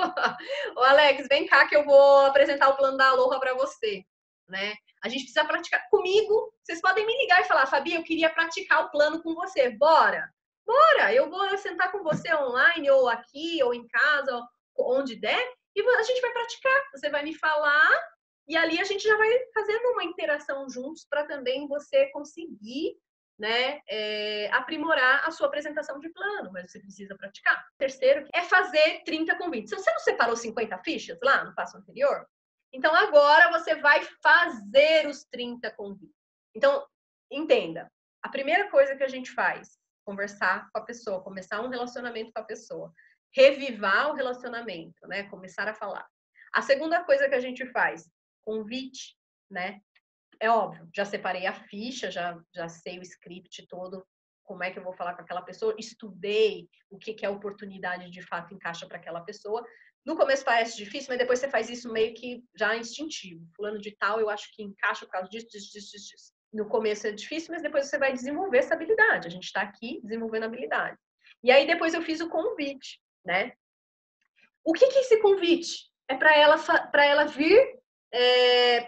O Alex, vem cá que eu vou apresentar o plano da Aloha para você, né? A gente precisa praticar comigo. Vocês podem me ligar e falar, Fabi, eu queria praticar o plano com você. Bora! Bora! Eu vou sentar com você online, ou aqui, ou em casa, onde der, e a gente vai praticar. Você vai me falar, e ali a gente já vai fazendo uma interação juntos para também você conseguir, né, aprimorar a sua apresentação de plano, mas você precisa praticar. Terceiro é fazer 30 convites. Você não separou 50 fichas lá no passo anterior? Então, agora você vai fazer os 30 convites. Então, entenda. A primeira coisa que a gente faz, conversar com a pessoa, começar um relacionamento com a pessoa. Revivar o relacionamento, né? Começar a falar. A segunda coisa que a gente faz, convite, né? É óbvio, já separei a ficha, já sei o script todo, como é que eu vou falar com aquela pessoa, estudei o que é oportunidade de fato encaixa para aquela pessoa. No começo parece difícil, mas depois você faz isso meio que já instintivo. Fulano de tal, eu acho que encaixa por causa disso, disso, disso, disso. No começo é difícil, mas depois você vai desenvolver essa habilidade. A gente está aqui desenvolvendo habilidade. E aí depois eu fiz o convite, né? O que é esse convite? É para ela vir,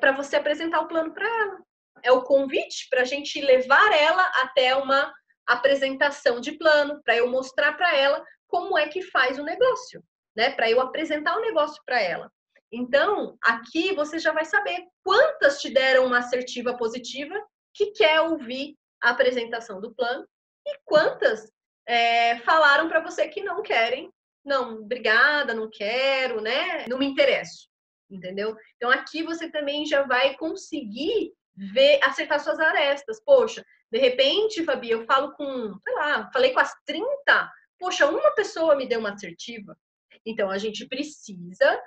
para você apresentar o plano para ela. É o convite para a gente levar ela até uma apresentação de plano, para eu mostrar para ela como é que faz o negócio, né? Para eu apresentar o negócio para ela. Então, aqui você já vai saber quantas te deram uma assertiva positiva que quer ouvir a apresentação do plano e quantas falaram para você que não querem. Não, obrigada, não quero, né? Não me interesso, entendeu? Então aqui você também já vai conseguir acertar suas arestas. Poxa, De repente, Fabi, eu falo com, sei lá, falei com as 30, poxa, uma pessoa me deu uma assertiva. Então, a gente precisa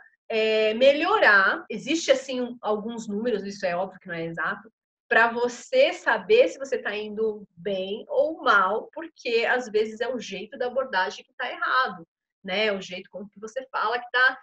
melhorar. Existe, assim, alguns números, isso é óbvio que não é exato, para você saber se você está indo bem ou mal, porque às vezes é o jeito da abordagem que está errado, né? O jeito como que você fala que tá,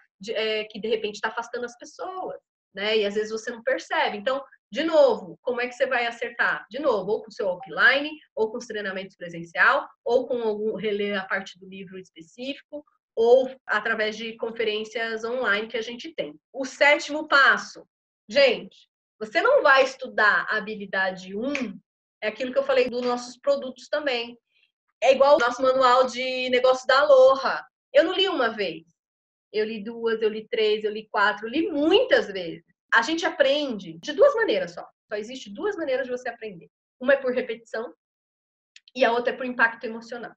que de repente está afastando as pessoas, né? E às vezes você não percebe. Então, de novo, como é que você vai acertar? De novo, ou com o seu offline, ou com os treinamentos presencial, ou com algum reler a parte do livro específico, ou através de conferências online que a gente tem. O 7º passo, gente, você não vai estudar a habilidade 1, é aquilo que eu falei dos nossos produtos também. É igual o nosso manual de negócio da Aloha. Eu não li uma vez. Eu li 2, eu li 3, eu li 4, eu li muitas vezes. A gente aprende de 2 maneiras só. Só existe 2 maneiras de você aprender. Uma é por repetição e a outra é por impacto emocional.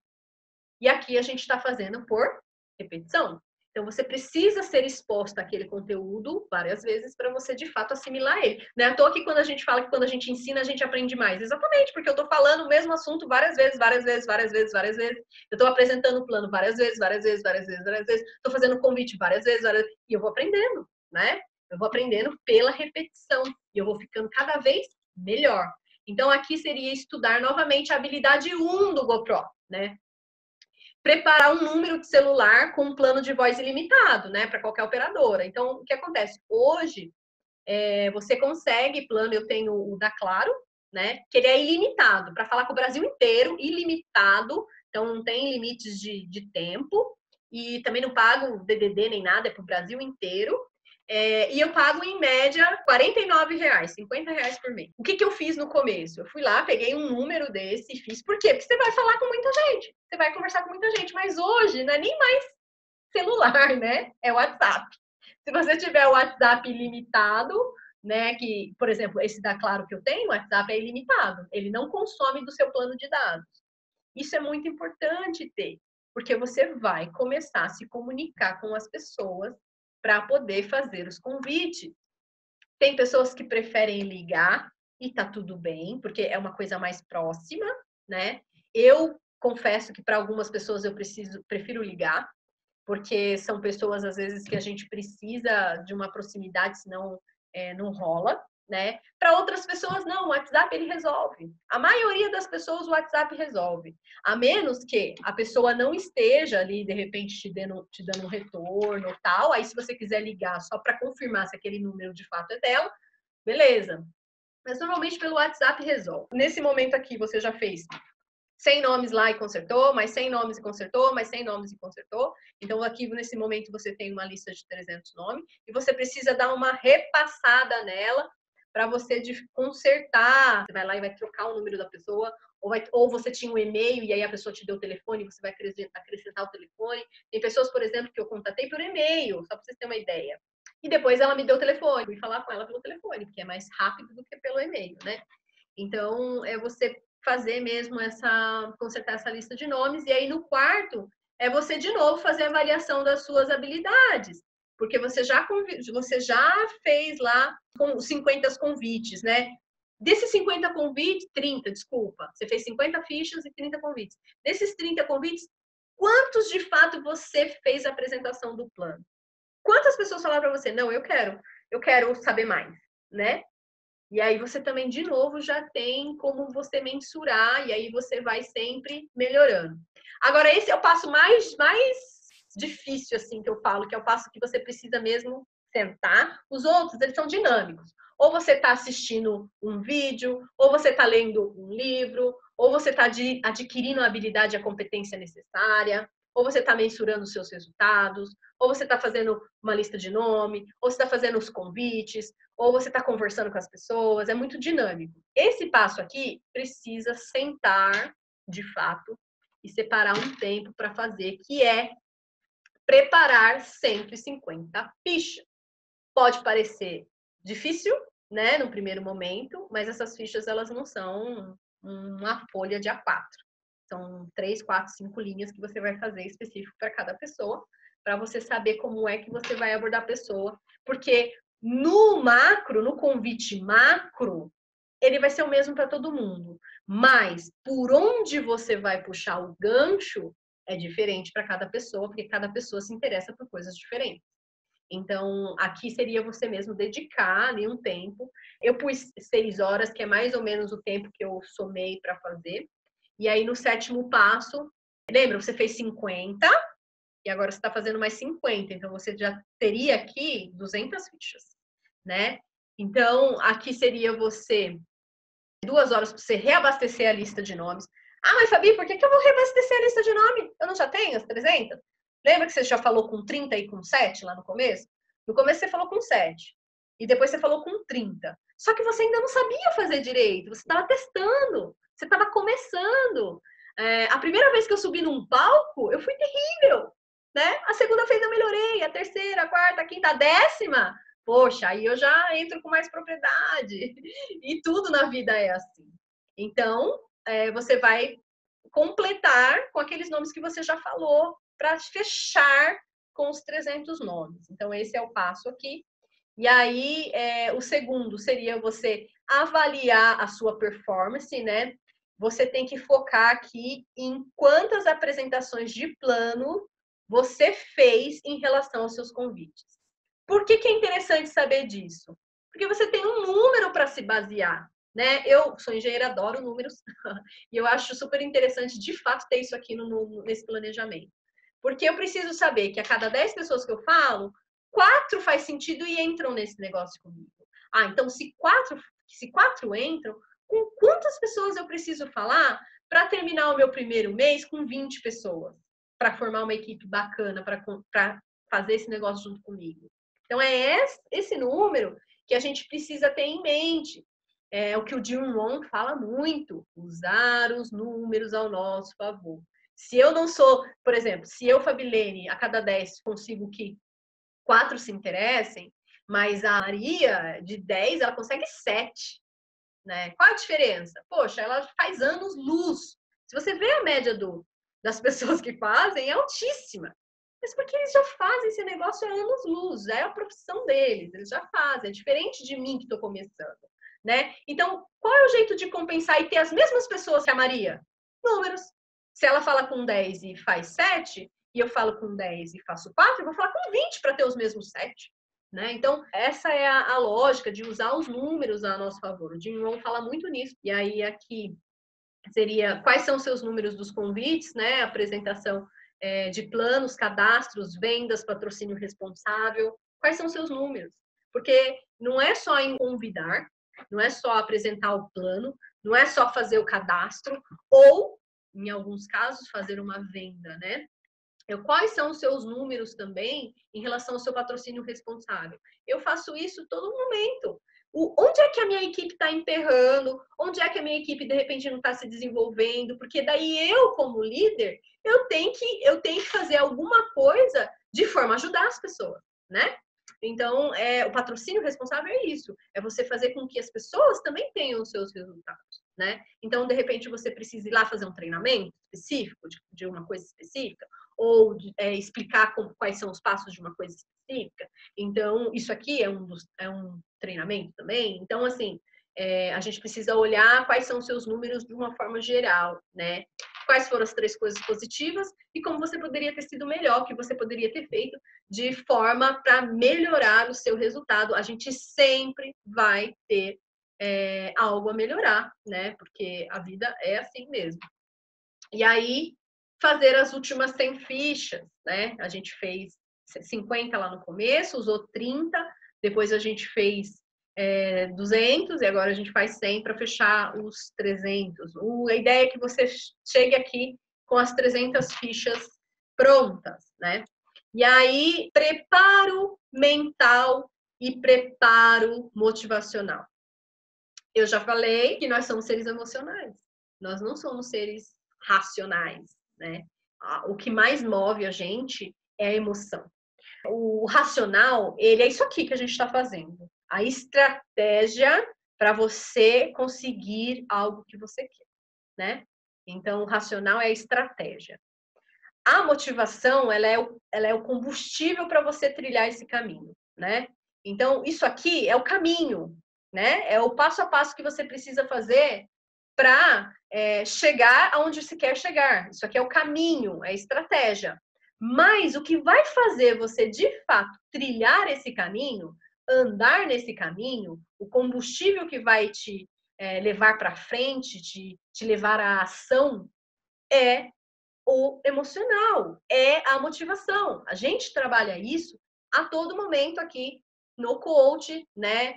E aqui a gente está fazendo por repetição. Então, você precisa ser exposto àquele conteúdo várias vezes para você, de fato, assimilar ele. Não é à toa que quando a gente fala que quando a gente ensina, a gente aprende mais. Exatamente, porque eu estou falando o mesmo assunto várias vezes, várias vezes, várias vezes, várias vezes. Eu estou apresentando o plano várias vezes, várias vezes, várias vezes, várias vezes. Estou fazendo convite várias vezes, e eu vou aprendendo, né? Eu vou aprendendo pela repetição. E eu vou ficando cada vez melhor. Então, aqui seria estudar novamente a habilidade 1 do GoPro, né? Preparar um número de celular com um plano de voz ilimitado, né, para qualquer operadora. Então, o que acontece? Hoje, você consegue plano, eu tenho o da Claro, né, que ele é ilimitado, para falar com o Brasil inteiro, ilimitado, então não tem limites de tempo, e também não pago DDD nem nada, é para o Brasil inteiro. E eu pago, em média, R$ 49, R$ 50 por mês. O que eu fiz no começo? Eu fui lá, peguei um número desse e fiz. Por quê? Porque você vai falar com muita gente. Você vai conversar com muita gente. Mas hoje não é nem mais celular, né? É WhatsApp. Se você tiver o WhatsApp ilimitado, né? Que, por exemplo, esse da Claro que eu tenho, o WhatsApp é ilimitado. Ele não consome do seu plano de dados. Isso é muito importante ter, porque você vai começar a se comunicar com as pessoas para poder fazer os convites. Tem pessoas que preferem ligar e tá tudo bem, porque é uma coisa mais próxima, né? Eu confesso que para algumas pessoas eu prefiro ligar, porque são pessoas às vezes que a gente precisa de uma proximidade, senão não rola, né? Para outras pessoas não, o WhatsApp ele resolve. A maioria das pessoas o WhatsApp resolve, a menos que a pessoa não esteja ali de repente te dando um retorno ou tal. Aí se você quiser ligar só para confirmar se aquele número de fato é dela, beleza. Mas normalmente pelo WhatsApp resolve. Nesse momento aqui você já fez 100 nomes lá e consertou, mais 100 nomes e consertou, mais 100 nomes e consertou. Então, aqui, nesse momento, você tem uma lista de 300 nomes e você precisa dar uma repassada nela para você consertar. Você vai lá e vai trocar o número da pessoa, ou você tinha um e-mail e aí a pessoa te deu o telefone, você vai acrescentar o telefone. Tem pessoas, por exemplo, que eu contatei por e-mail, só para vocês terem uma ideia. E depois ela me deu o telefone, fui falar com ela pelo telefone, porque é mais rápido do que pelo e-mail, né? Então, você fazer mesmo consertar essa lista de nomes. E aí, no quarto, é você, de novo, fazer a avaliação das suas habilidades. Porque você já fez lá com 50 convites, né? Desses 50 convites, 30, desculpa. Você fez 50 fichas e 30 convites. Desses 30 convites, quantos de fato você fez a apresentação do plano? Quantas pessoas falaram para você, não, eu quero saber mais, né? E aí você também, de novo, já tem como você mensurar, e aí você vai sempre melhorando. Agora, esse é o passo mais difícil, assim, que eu falo, que é o passo que você precisa mesmo sentar. Os outros, eles são dinâmicos. Ou você está assistindo um vídeo, ou você está lendo um livro, ou você está adquirindo a habilidade e a competência necessária, ou você está mensurando os seus resultados, ou você está fazendo uma lista de nome, ou você está fazendo os convites, ou você está conversando com as pessoas, é muito dinâmico. Esse passo aqui precisa sentar, de fato, e separar um tempo para fazer, que é preparar 150 fichas. Pode parecer difícil, né, no primeiro momento, mas essas fichas, elas não são uma folha de A4. São 3, 4, 5 linhas que você vai fazer específico para cada pessoa, para você saber como é que você vai abordar a pessoa. Porque no macro, no convite macro, ele vai ser o mesmo para todo mundo. Mas por onde você vai puxar o gancho é diferente para cada pessoa, porque cada pessoa se interessa por coisas diferentes. Então, aqui seria você mesmo dedicar ali um tempo. Eu pus 6 horas, que é mais ou menos o tempo que eu somei para fazer. E aí, no 7º passo, lembra, você fez 50 e agora você está fazendo mais 50. Então, você já teria aqui 200 fichas, né? Então, aqui seria você 2 horas para você reabastecer a lista de nomes. Ah, mas Fabi, por que eu vou reabastecer a lista de nome? Eu não já tenho as 300? Lembra que você já falou com 30 e com 7 lá no começo? No começo você falou com 7. E depois você falou com 30. Só que você ainda não sabia fazer direito. Você estava testando. Você estava começando. A primeira vez que eu subi num palco, eu fui terrível. Né? A segunda vez eu melhorei. A terceira, a quarta, a quinta, a 10ª. Poxa, aí eu já entro com mais propriedade. E tudo na vida é assim. Então, você vai completar com aqueles nomes que você já falou para fechar com os 300 nomes. Então, esse é o passo aqui. E aí, o segundo seria você avaliar a sua performance, né? Você tem que focar aqui em quantas apresentações de plano você fez em relação aos seus convites. Por que é interessante saber disso? Porque você tem um número para se basear, né? Eu sou engenheira, adoro números, e eu acho super interessante, de fato, ter isso aqui nesse planejamento. Porque eu preciso saber que a cada 10 pessoas que eu falo, 4 faz sentido e entram nesse negócio comigo. Ah, então se 4 entram, com quantas pessoas eu preciso falar para terminar o meu primeiro mês com 20 pessoas? Para formar uma equipe bacana, para fazer esse negócio junto comigo. Então, é esse número que a gente precisa ter em mente. É o que o Jim Rohn fala muito, usar os números ao nosso favor. Se eu não sou, por exemplo, se eu, Fabilene, a cada 10 consigo que 4 se interessem, mas a Maria, de 10, ela consegue 7. Né? Qual a diferença? Poxa, ela faz anos-luz. Se você vê a média das pessoas que fazem, é altíssima. Mas porque eles já fazem esse negócio há anos-luz, é a profissão deles, eles já fazem, é diferente de mim que estou começando. Né? Então, qual é o jeito de compensar e ter as mesmas pessoas que a Maria? Números. Se ela fala com 10 e faz 7, e eu falo com 10 e faço 4, eu vou falar com 20 para ter os mesmos 7. Né? Então, essa é a lógica de usar os números a nosso favor. O Jim Rohn fala muito nisso. E aí, aqui seria quais são os seus números dos convites, né? Apresentação de planos, cadastros, vendas, patrocínio responsável. Quais são os seus números? Porque não é só em convidar, não é só apresentar o plano, não é só fazer o cadastro, ou, em alguns casos, fazer uma venda, né? Quais são os seus números também em relação ao seu patrocínio responsável? Eu faço isso todo momento. Onde é que a minha equipe está emperrando? Onde é que a minha equipe, de repente, não está se desenvolvendo? Porque daí eu, como líder, eu tenho que fazer alguma coisa de forma a ajudar as pessoas, né? Então, o patrocínio responsável é isso. É você fazer com que as pessoas também tenham os seus resultados, né? Então, de repente, você precisa ir lá fazer um treinamento específico, de uma coisa específica, ou explicar quais são os passos de uma coisa específica. Então, isso aqui é um treinamento também. Então, assim, a gente precisa olhar quais são os seus números de uma forma geral, né? Quais foram as 3 coisas positivas e como você poderia ter sido melhor, o que você poderia ter feito de forma para melhorar o seu resultado. A gente sempre vai ter algo a melhorar, né? Porque a vida é assim mesmo. E aí, fazer as últimas 100 fichas, né? A gente fez 50 lá no começo, usou 30, depois a gente fez 200 e agora a gente faz 100 para fechar os 300. A ideia é que você chegue aqui com as 300 fichas prontas, né? E aí, preparo mental e preparo motivacional. Eu já falei que nós somos seres emocionais, nós não somos seres racionais, né? O que mais move a gente é a emoção. O racional, ele é isso aqui que a gente está fazendo. A estratégia para você conseguir algo que você quer, né? Então, o racional é a estratégia. A motivação, ela é o combustível para você trilhar esse caminho, né? Então, isso aqui é o caminho. né? É o passo a passo que você precisa fazer para chegar aonde você quer chegar. Isso aqui é o caminho, é a estratégia. Mas o que vai fazer você, de fato, trilhar esse caminho, andar nesse caminho, o combustível que vai te levar para frente, te levar à ação, é o emocional, é a motivação. A gente trabalha isso a todo momento aqui no coach, né?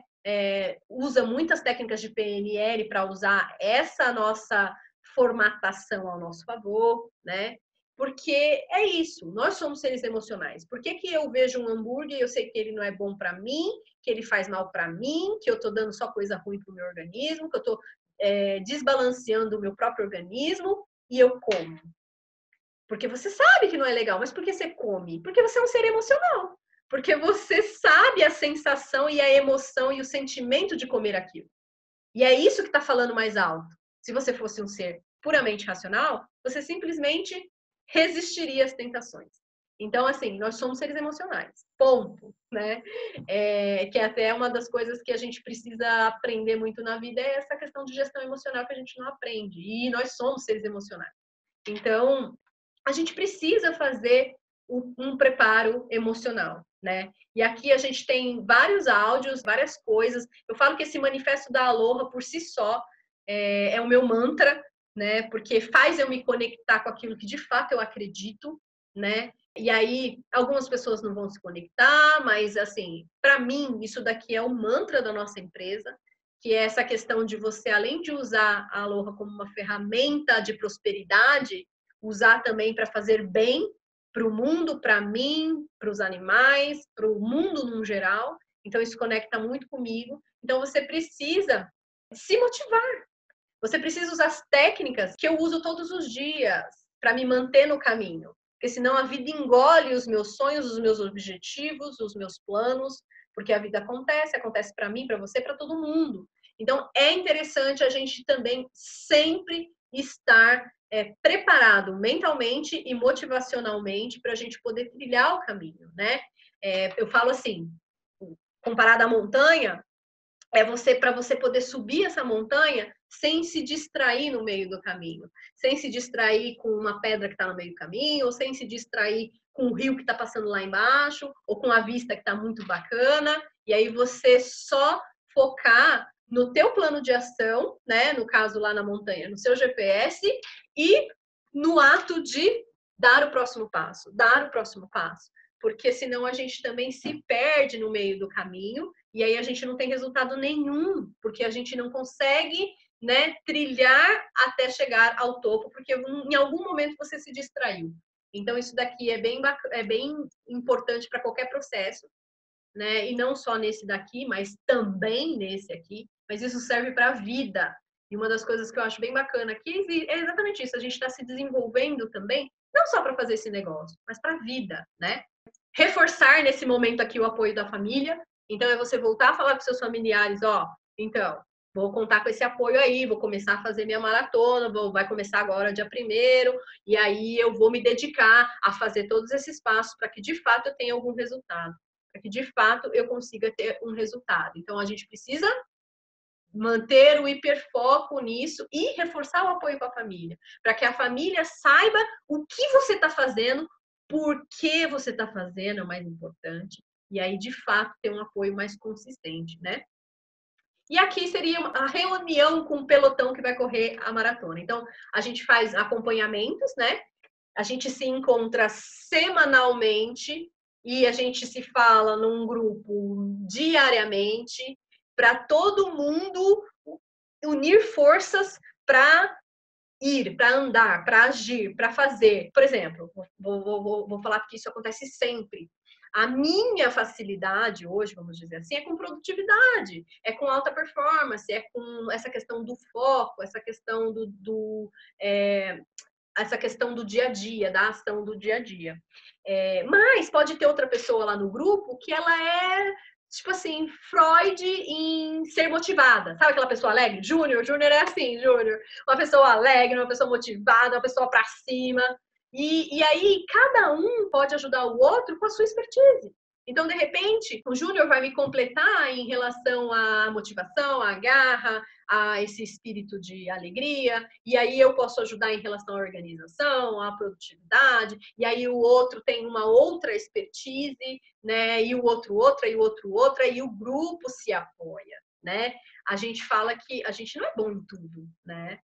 Usa muitas técnicas de PNL para usar essa nossa formatação ao nosso favor, né? Porque é isso, nós somos seres emocionais. Por que que eu vejo um hambúrguer e eu sei que ele não é bom para mim, que ele faz mal para mim, que eu estou dando só coisa ruim para o meu organismo, que eu estou desbalanceando o meu próprio organismo e eu como? Porque você sabe que não é legal, mas por que você come? Porque você é um ser emocional. Porque você sabe a sensação e a emoção e o sentimento de comer aquilo. E é isso que está falando mais alto. Se você fosse um ser puramente racional, você simplesmente resistiria às tentações. Então, assim, nós somos seres emocionais. Ponto, né? Que até uma das coisas que a gente precisa aprender muito na vida é essa questão de gestão emocional que a gente não aprende. E nós somos seres emocionais. Então, a gente precisa fazer um preparo emocional, né? E aqui a gente tem vários áudios, várias coisas. Eu falo que esse manifesto da Aloha por si só é o meu mantra, né? Porque faz eu me conectar com aquilo que de fato eu acredito, né? E aí algumas pessoas não vão se conectar, mas assim, para mim isso daqui é o mantra da nossa empresa, que é essa questão de você, além de usar a Aloha como uma ferramenta de prosperidade, usar também para fazer bem para o mundo, para mim, para os animais, para o mundo no geral. Então, isso conecta muito comigo. Então, você precisa se motivar. Você precisa usar as técnicas que eu uso todos os dias para me manter no caminho. Porque senão a vida engole os meus sonhos, os meus objetivos, os meus planos, porque a vida acontece para mim, para você, para todo mundo. Então, é interessante a gente também sempre estar preparado mentalmente e motivacionalmente para a gente poder trilhar o caminho, né? Eu falo assim, comparado à montanha, para você poder subir essa montanha sem se distrair no meio do caminho, sem se distrair com uma pedra que está no meio do caminho, ou sem se distrair com o rio que está passando lá embaixo, ou com a vista que está muito bacana, e aí você só focar no teu plano de ação, né? No caso lá na montanha, no seu GPS, e no ato de dar o próximo passo, dar o próximo passo. Porque senão a gente também se perde no meio do caminho e aí a gente não tem resultado nenhum, porque a gente não consegue, né, trilhar até chegar ao topo, porque em algum momento você se distraiu. Então isso daqui é bem importante para qualquer processo, né? E não só nesse daqui, mas também nesse aqui. Mas isso serve para a vida. E uma das coisas que eu acho bem bacana aqui é exatamente isso. A gente está se desenvolvendo também, não só para fazer esse negócio, mas para a vida, né? Reforçar nesse momento aqui o apoio da família. Então, é você voltar a falar com seus familiares, ó, então, vou contar com esse apoio aí, vou começar a fazer minha maratona, vai começar agora dia 1º, e aí eu vou me dedicar a fazer todos esses passos para que, de fato, eu tenha algum resultado, para que, de fato, eu consiga ter um resultado. Então, a gente precisa manter o hiperfoco nisso e reforçar o apoio com a família, para que a família saiba o que você está fazendo, por que você está fazendo, é o mais importante, e aí, de fato, ter um apoio mais consistente, né? E aqui seria a reunião com o pelotão que vai correr a maratona. Então, a gente faz acompanhamentos, né? A gente se encontra semanalmente e a gente se fala num grupo diariamente para todo mundo unir forças para ir, para andar, para agir, para fazer. Por exemplo, vou falar que isso acontece sempre. A minha facilidade hoje, vamos dizer assim, é com produtividade, é com alta performance, é com essa questão do foco, essa questão essa questão do dia a dia, da ação do dia a dia. Mas pode ter outra pessoa lá no grupo que ela é, tipo assim, Freud em ser motivada. Sabe aquela pessoa alegre? Júnior é assim, Júnior. Uma pessoa alegre, uma pessoa motivada, uma pessoa pra cima. E aí, cada um pode ajudar o outro com a sua expertise. Então, de repente, o Júnior vai me completar em relação à motivação, à garra, a esse espírito de alegria, e aí eu posso ajudar em relação à organização, à produtividade, e aí o outro tem uma outra expertise, né? E o outro outra, e o outro outra, e o grupo se apoia, né? A gente fala que a gente não é bom em tudo, né?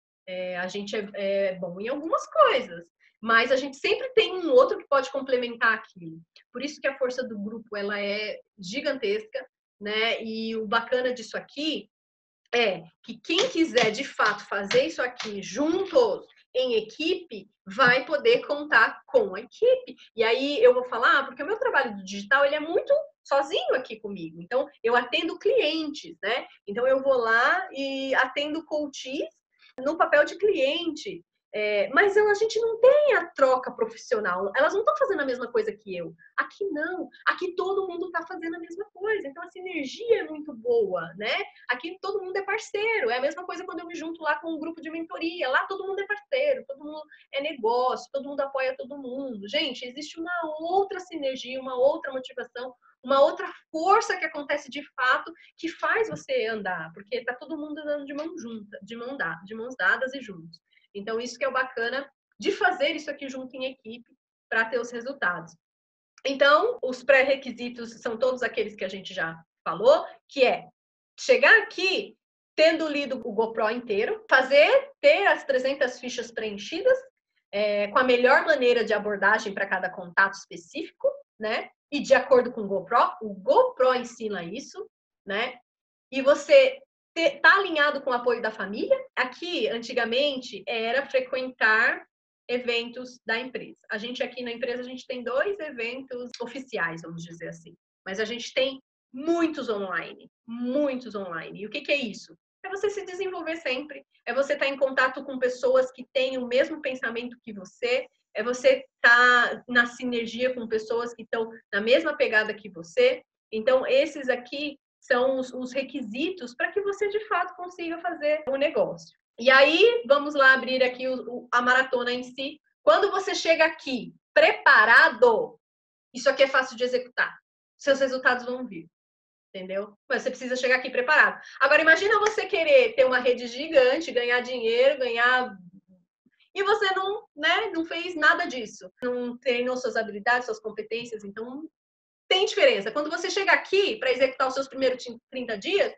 A gente é bom em algumas coisas, mas a gente sempre tem um outro que pode complementar aquilo. Por isso que a força do grupo ela é gigantesca, né? E o bacana disso aqui é que quem quiser de fato fazer isso aqui juntos, em equipe, vai poder contar com a equipe. E aí eu vou falar, porque o meu trabalho do digital ele é muito sozinho aqui comigo. Então, eu atendo clientes, né? Então, eu vou lá e atendo coaches no papel de cliente. Mas a gente não tem a troca profissional. Elas não estão fazendo a mesma coisa que eu. Aqui não. Aqui todo mundo está fazendo a mesma coisa. Então, a sinergia é muito boa, né? Aqui todo mundo é parceiro. É a mesma coisa quando eu me junto lá com um grupo de mentoria. Lá todo mundo é parceiro, todo mundo é negócio, todo mundo apoia todo mundo. Gente, existe uma outra sinergia, uma outra motivação, uma outra força que acontece de fato que faz você andar, porque está todo mundo andando de mão junta, de mãos dadas e juntos. Então, isso que é o bacana de fazer isso aqui junto em equipe para ter os resultados. Então, os pré-requisitos são todos aqueles que a gente já falou, que é chegar aqui tendo lido o GoPro inteiro, ter as 300 fichas preenchidas, com a melhor maneira de abordagem para cada contato específico, né? E de acordo com o GoPro ensina isso, né? E você tá alinhado com o apoio da família. Aqui, antigamente, era frequentar eventos da empresa. A gente aqui na empresa, a gente tem 2 eventos oficiais, vamos dizer assim. Mas a gente tem muitos online, muitos online. E o que é isso? É você se desenvolver sempre, é você estar em contato com pessoas que têm o mesmo pensamento que você, é você estar na sinergia com pessoas que estão na mesma pegada que você. Então, esses aqui são os requisitos para que você, de fato, consiga fazer o negócio. E aí, vamos lá abrir aqui a maratona em si. Quando você chega aqui preparado, isso aqui é fácil de executar. Seus resultados vão vir. Entendeu? Mas você precisa chegar aqui preparado. Agora, imagina você querer ter uma rede gigante, ganhar dinheiro, e você não fez nada disso. Não treinou suas habilidades, suas competências. Então, tem diferença. Quando você chega aqui para executar os seus primeiros 30 dias,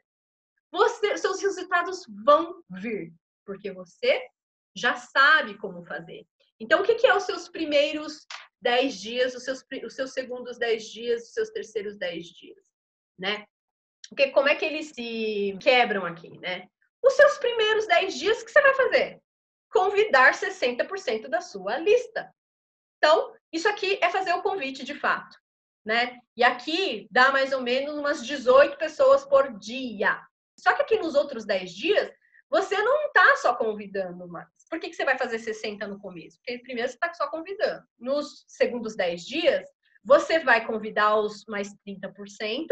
seus resultados vão vir, porque você já sabe como fazer. Então, o que é os seus primeiros 10 dias, os seus segundos 10 dias, os seus terceiros 10 dias, né? Porque como é que eles se quebram aqui, né? Os seus primeiros 10 dias, o que você vai fazer? Convidar 60% da sua lista. Então, isso aqui é fazer o convite de fato, né? E aqui dá mais ou menos umas 18 pessoas por dia. Só que aqui nos outros 10 dias, você não está só convidando mais. Por que você vai fazer 60 no começo? Porque primeiro você está só convidando. Nos segundos 10 dias, você vai convidar os mais 30%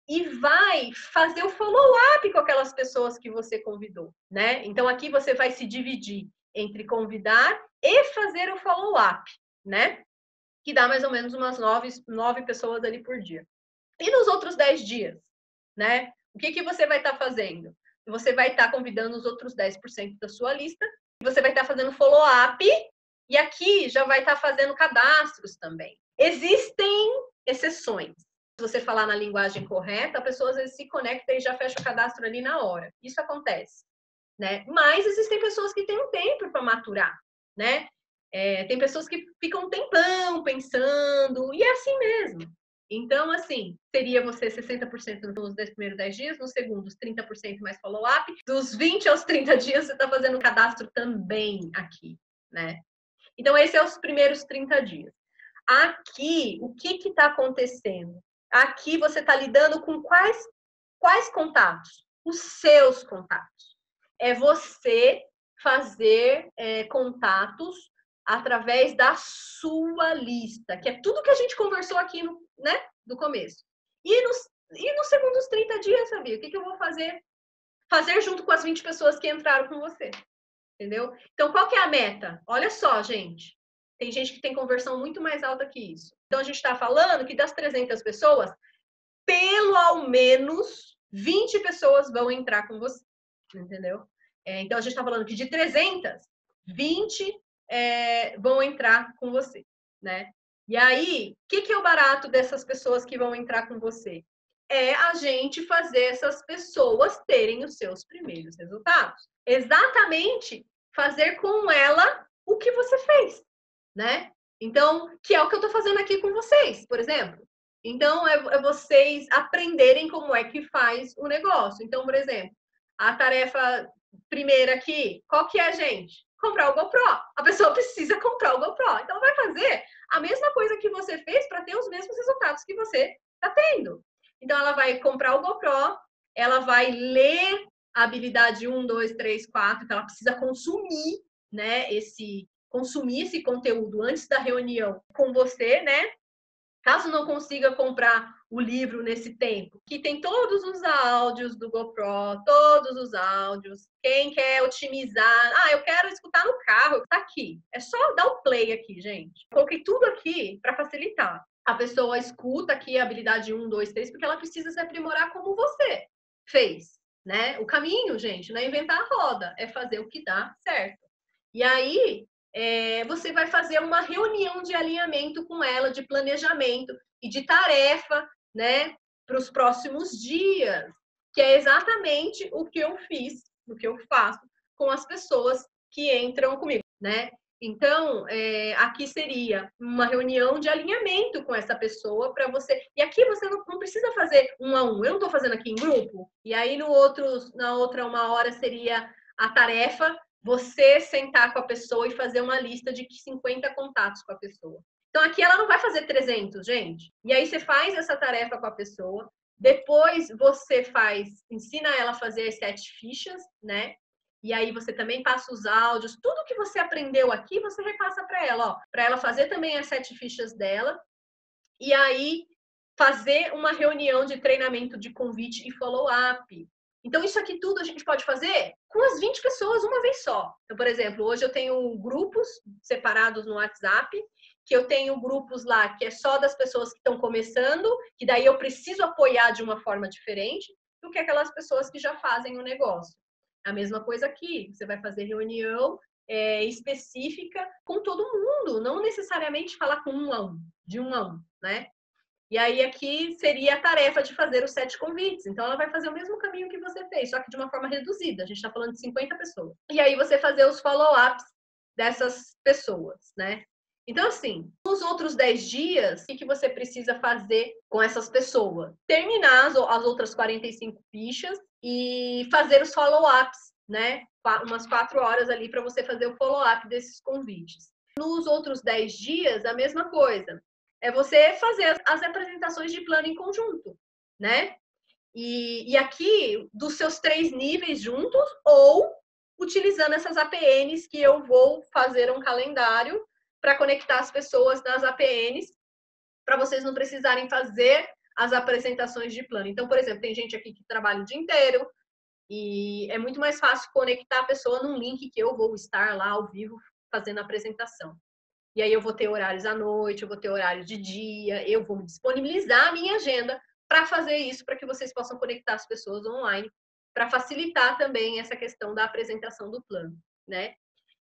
e vai fazer o follow-up com aquelas pessoas que você convidou, né? Então, aqui você vai se dividir entre convidar e fazer o follow-up, né? Que dá mais ou menos umas 9 pessoas ali por dia. E nos outros 10 dias, né? O que você vai estar fazendo? Você vai estar convidando os outros 10% da sua lista, você vai estar fazendo follow-up, e aqui já vai estar fazendo cadastros também. Existem exceções. Se você falar na linguagem correta, a pessoa às vezes se conecta e já fecha o cadastro ali na hora. Isso acontece, né? Mas existem pessoas que têm um tempo para maturar, né? Tem pessoas que ficam um tempão pensando, e é assim mesmo. Então, assim, seria você 60% nos primeiros 10 dias, nos segundos 30% mais follow-up, dos 20 aos 30 dias você está fazendo cadastro também aqui, né? Então, esses são os primeiros 30 dias. Aqui, o que está acontecendo? Aqui você está lidando com quais contatos? Os seus contatos. É você fazer contatos através da sua lista, que é tudo que a gente conversou aqui do começo. E nos segundos 30 dias, sabia? O que eu vou fazer? Fazer junto com as 20 pessoas que entraram com você. Entendeu? Então, qual que é a meta? Olha só, gente. Tem gente que tem conversão muito mais alta que isso. Então, a gente está falando que das 300 pessoas, pelo ao menos 20 pessoas vão entrar com você, entendeu? Então, a gente está falando que de 300, 20 vão entrar com você, né? E aí, o que é o barato dessas pessoas que vão entrar com você? É a gente fazer essas pessoas terem os seus primeiros resultados. Exatamente fazer com ela o que você fez, né? Então, que é o que eu estou fazendo aqui com vocês, por exemplo. Então, é vocês aprenderem como é que faz o negócio. Então, por exemplo, a tarefa primeira aqui, qual que é, gente? Comprar o GoPro. A pessoa precisa comprar o GoPro. Então, vai fazer a mesma coisa que você fez para ter os mesmos resultados que você está tendo. Então, ela vai comprar o GoPro, ela vai ler a habilidade 1, 2, 3, 4, que ela precisa consumir, né, consumir esse conteúdo antes da reunião com você, né? Caso não consiga comprar o livro nesse tempo, que tem todos os áudios do GoPro, todos os áudios. Quem quer otimizar, eu quero escutar no carro, tá aqui. É só dar o play aqui, gente. Coloquei tudo aqui para facilitar. A pessoa escuta aqui a habilidade 1, 2, 3, porque ela precisa se aprimorar como você fez, né? O caminho, gente, não é inventar a roda, é fazer o que dá certo. E aí, você vai fazer uma reunião de alinhamento com ela, de planejamento e de tarefa, né, para os próximos dias, que é exatamente o que eu fiz, o que eu faço com as pessoas que entram comigo, né? Então, aqui seria uma reunião de alinhamento com essa pessoa para você. E aqui você não precisa fazer 1 a 1. Eu não estou fazendo aqui em grupo. E aí na outra 1 hora seria a tarefa, você sentar com a pessoa e fazer uma lista de 50 contatos com a pessoa. Então, aqui ela não vai fazer 300, gente. E aí você faz essa tarefa com a pessoa. Depois você ensina ela a fazer as 7 fichas, né? E aí você também passa os áudios, tudo que você aprendeu aqui, você repassa para ela, ó, para ela fazer também as 7 fichas dela. E aí fazer uma reunião de treinamento de convite e follow-up. Então, isso aqui tudo a gente pode fazer com as 20 pessoas uma vez só. Então, por exemplo, hoje eu tenho grupos separados no WhatsApp, que eu tenho grupos lá que é só das pessoas que estão começando, que daí eu preciso apoiar de uma forma diferente do que aquelas pessoas que já fazem o negócio. A mesma coisa aqui, você vai fazer reunião específica com todo mundo, não necessariamente falar com 1 a 1, de 1 a 1, né? E aí aqui seria a tarefa de fazer os 7 convites. Então ela vai fazer o mesmo caminho que você fez, só que de uma forma reduzida. A gente está falando de 50 pessoas. E aí você fazer os follow-ups dessas pessoas, né? Então, assim, nos outros 10 dias, o que você precisa fazer com essas pessoas? Terminar as outras 45 fichas e fazer os follow-ups, né? Umas 4 horas ali para você fazer o follow-up desses convites. Nos outros 10 dias, a mesma coisa. É você fazer as apresentações de plano em conjunto, né? E aqui, dos seus 3 níveis juntos, ou utilizando essas APNs que eu vou fazer um calendário para conectar as pessoas nas APNs, para vocês não precisarem fazer as apresentações de plano. Então, por exemplo, tem gente aqui que trabalha o dia inteiro e é muito mais fácil conectar a pessoa num link que eu vou estar lá ao vivo fazendo a apresentação. E aí eu vou ter horários à noite, eu vou ter horário de dia, eu vou disponibilizar a minha agenda para fazer isso, para que vocês possam conectar as pessoas online, para facilitar também essa questão da apresentação do plano, né?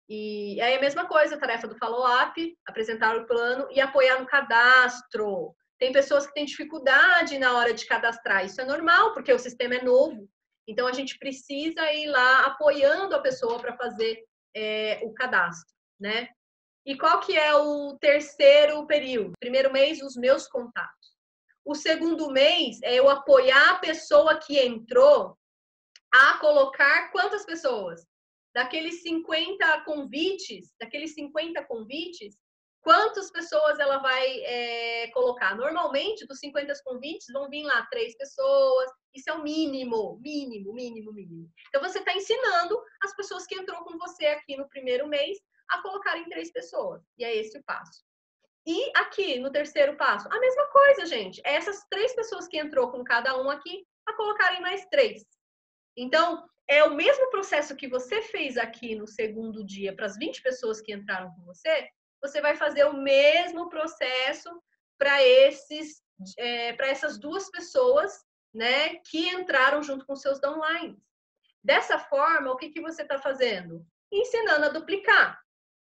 E aí a mesma coisa, a tarefa do follow-up, apresentar o plano e apoiar no cadastro. Tem pessoas que têm dificuldade na hora de cadastrar, isso é normal, porque o sistema é novo. Então a gente precisa ir lá apoiando a pessoa para fazer o cadastro, né? E qual que é o terceiro período? Primeiro mês, os meus contatos. O segundo mês é eu apoiar a pessoa que entrou a colocar quantas pessoas? Daqueles 50 convites, quantas pessoas ela vai colocar? Normalmente, dos 50 convites, vão vir lá 3 pessoas. Isso é o mínimo, mínimo, mínimo, mínimo. Então, você está ensinando as pessoas que entrou com você aqui no primeiro mês a colocarem 3 pessoas. E é esse o passo. E aqui, no terceiro passo, a mesma coisa, gente. Essas 3 pessoas que entrou com cada um aqui, a colocarem mais 3. Então, é o mesmo processo que você fez aqui no segundo dia para as 20 pessoas que entraram com você, você vai fazer o mesmo processo para essas duas pessoas, né, que entraram junto com seus downlines. Dessa forma, o que você está fazendo? Ensinando a duplicar.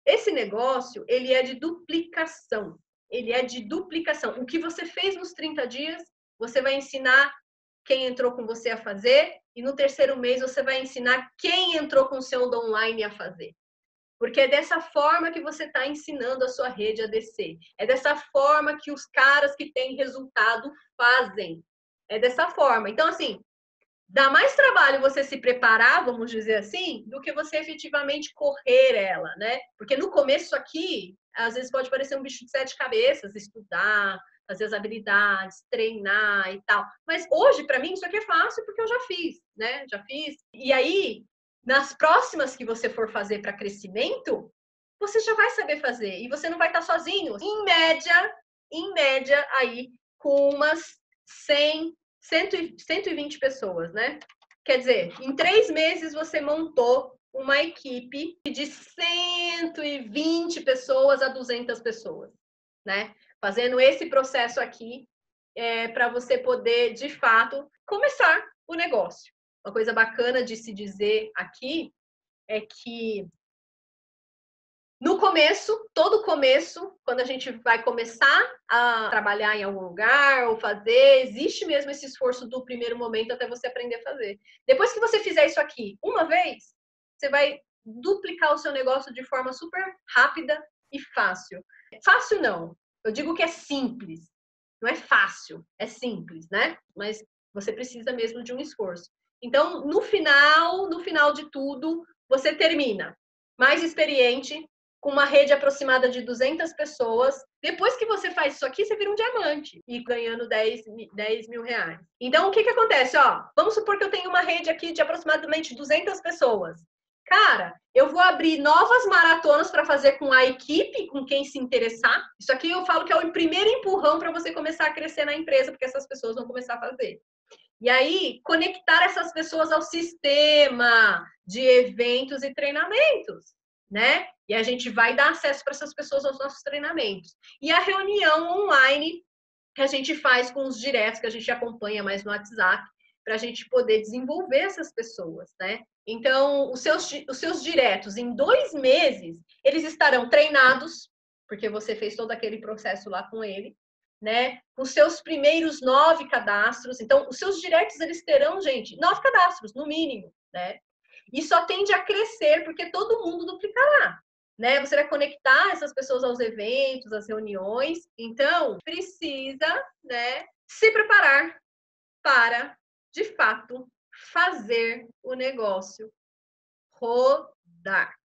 Esse negócio, ele é de duplicação. Ele é de duplicação. O que você fez nos 30 dias, você vai ensinar quem entrou com você a fazer, e no terceiro mês você vai ensinar quem entrou com o seu online a fazer. Porque é dessa forma que você está ensinando a sua rede a descer. É dessa forma que os caras que têm resultado fazem. É dessa forma. Então, assim, dá mais trabalho você se preparar, vamos dizer assim, do que você efetivamente correr ela, né? Porque no começo aqui, às vezes pode parecer um bicho de 7 cabeças, estudar, fazer as habilidades, treinar e tal. Mas hoje, para mim, isso aqui é fácil porque eu já fiz, né? Já fiz. E aí, nas próximas que você for fazer para crescimento, você já vai saber fazer e você não vai estar sozinho. Em média, aí, com umas 120 pessoas, né? Quer dizer, em 3 meses você montou uma equipe de 120 pessoas a 200 pessoas, né? Fazendo esse processo aqui para você poder, de fato, começar o negócio. Uma coisa bacana de se dizer aqui é que no começo, todo começo, quando a gente vai começar a trabalhar em algum lugar ou fazer, existe mesmo esse esforço do primeiro momento até você aprender a fazer. Depois que você fizer isso aqui uma vez, você vai duplicar o seu negócio de forma super rápida e fácil. Fácil não, eu digo que é simples. Não é fácil, é simples, né? Mas você precisa mesmo de um esforço. Então, no final de tudo, você termina mais experiente, com uma rede aproximada de 200 pessoas. Depois que você faz isso aqui, você vira um diamante e ganhando 10 mil reais. Então, o que acontece? Ó, vamos supor que eu tenho uma rede aqui de aproximadamente 200 pessoas. Cara, eu vou abrir novas maratonas para fazer com a equipe, com quem se interessar. Isso aqui eu falo que é o primeiro empurrão para você começar a crescer na empresa, porque essas pessoas vão começar a fazer. E aí, conectar essas pessoas ao sistema de eventos e treinamentos, né? E a gente vai dar acesso para essas pessoas aos nossos treinamentos. E a reunião online que a gente faz com os diretos, que a gente acompanha mais no WhatsApp, para a gente poder desenvolver essas pessoas, né? Então, os seus diretos, em 2 meses, eles estarão treinados, porque você fez todo aquele processo lá com ele, né? Os seus primeiros 9 cadastros. Então, os seus diretos, eles terão, gente, 9 cadastros, no mínimo, né? E só tende a crescer, porque todo mundo duplicará, né? Você vai conectar essas pessoas aos eventos, às reuniões. Então, precisa, né, se preparar para, de fato, fazer o negócio rodar.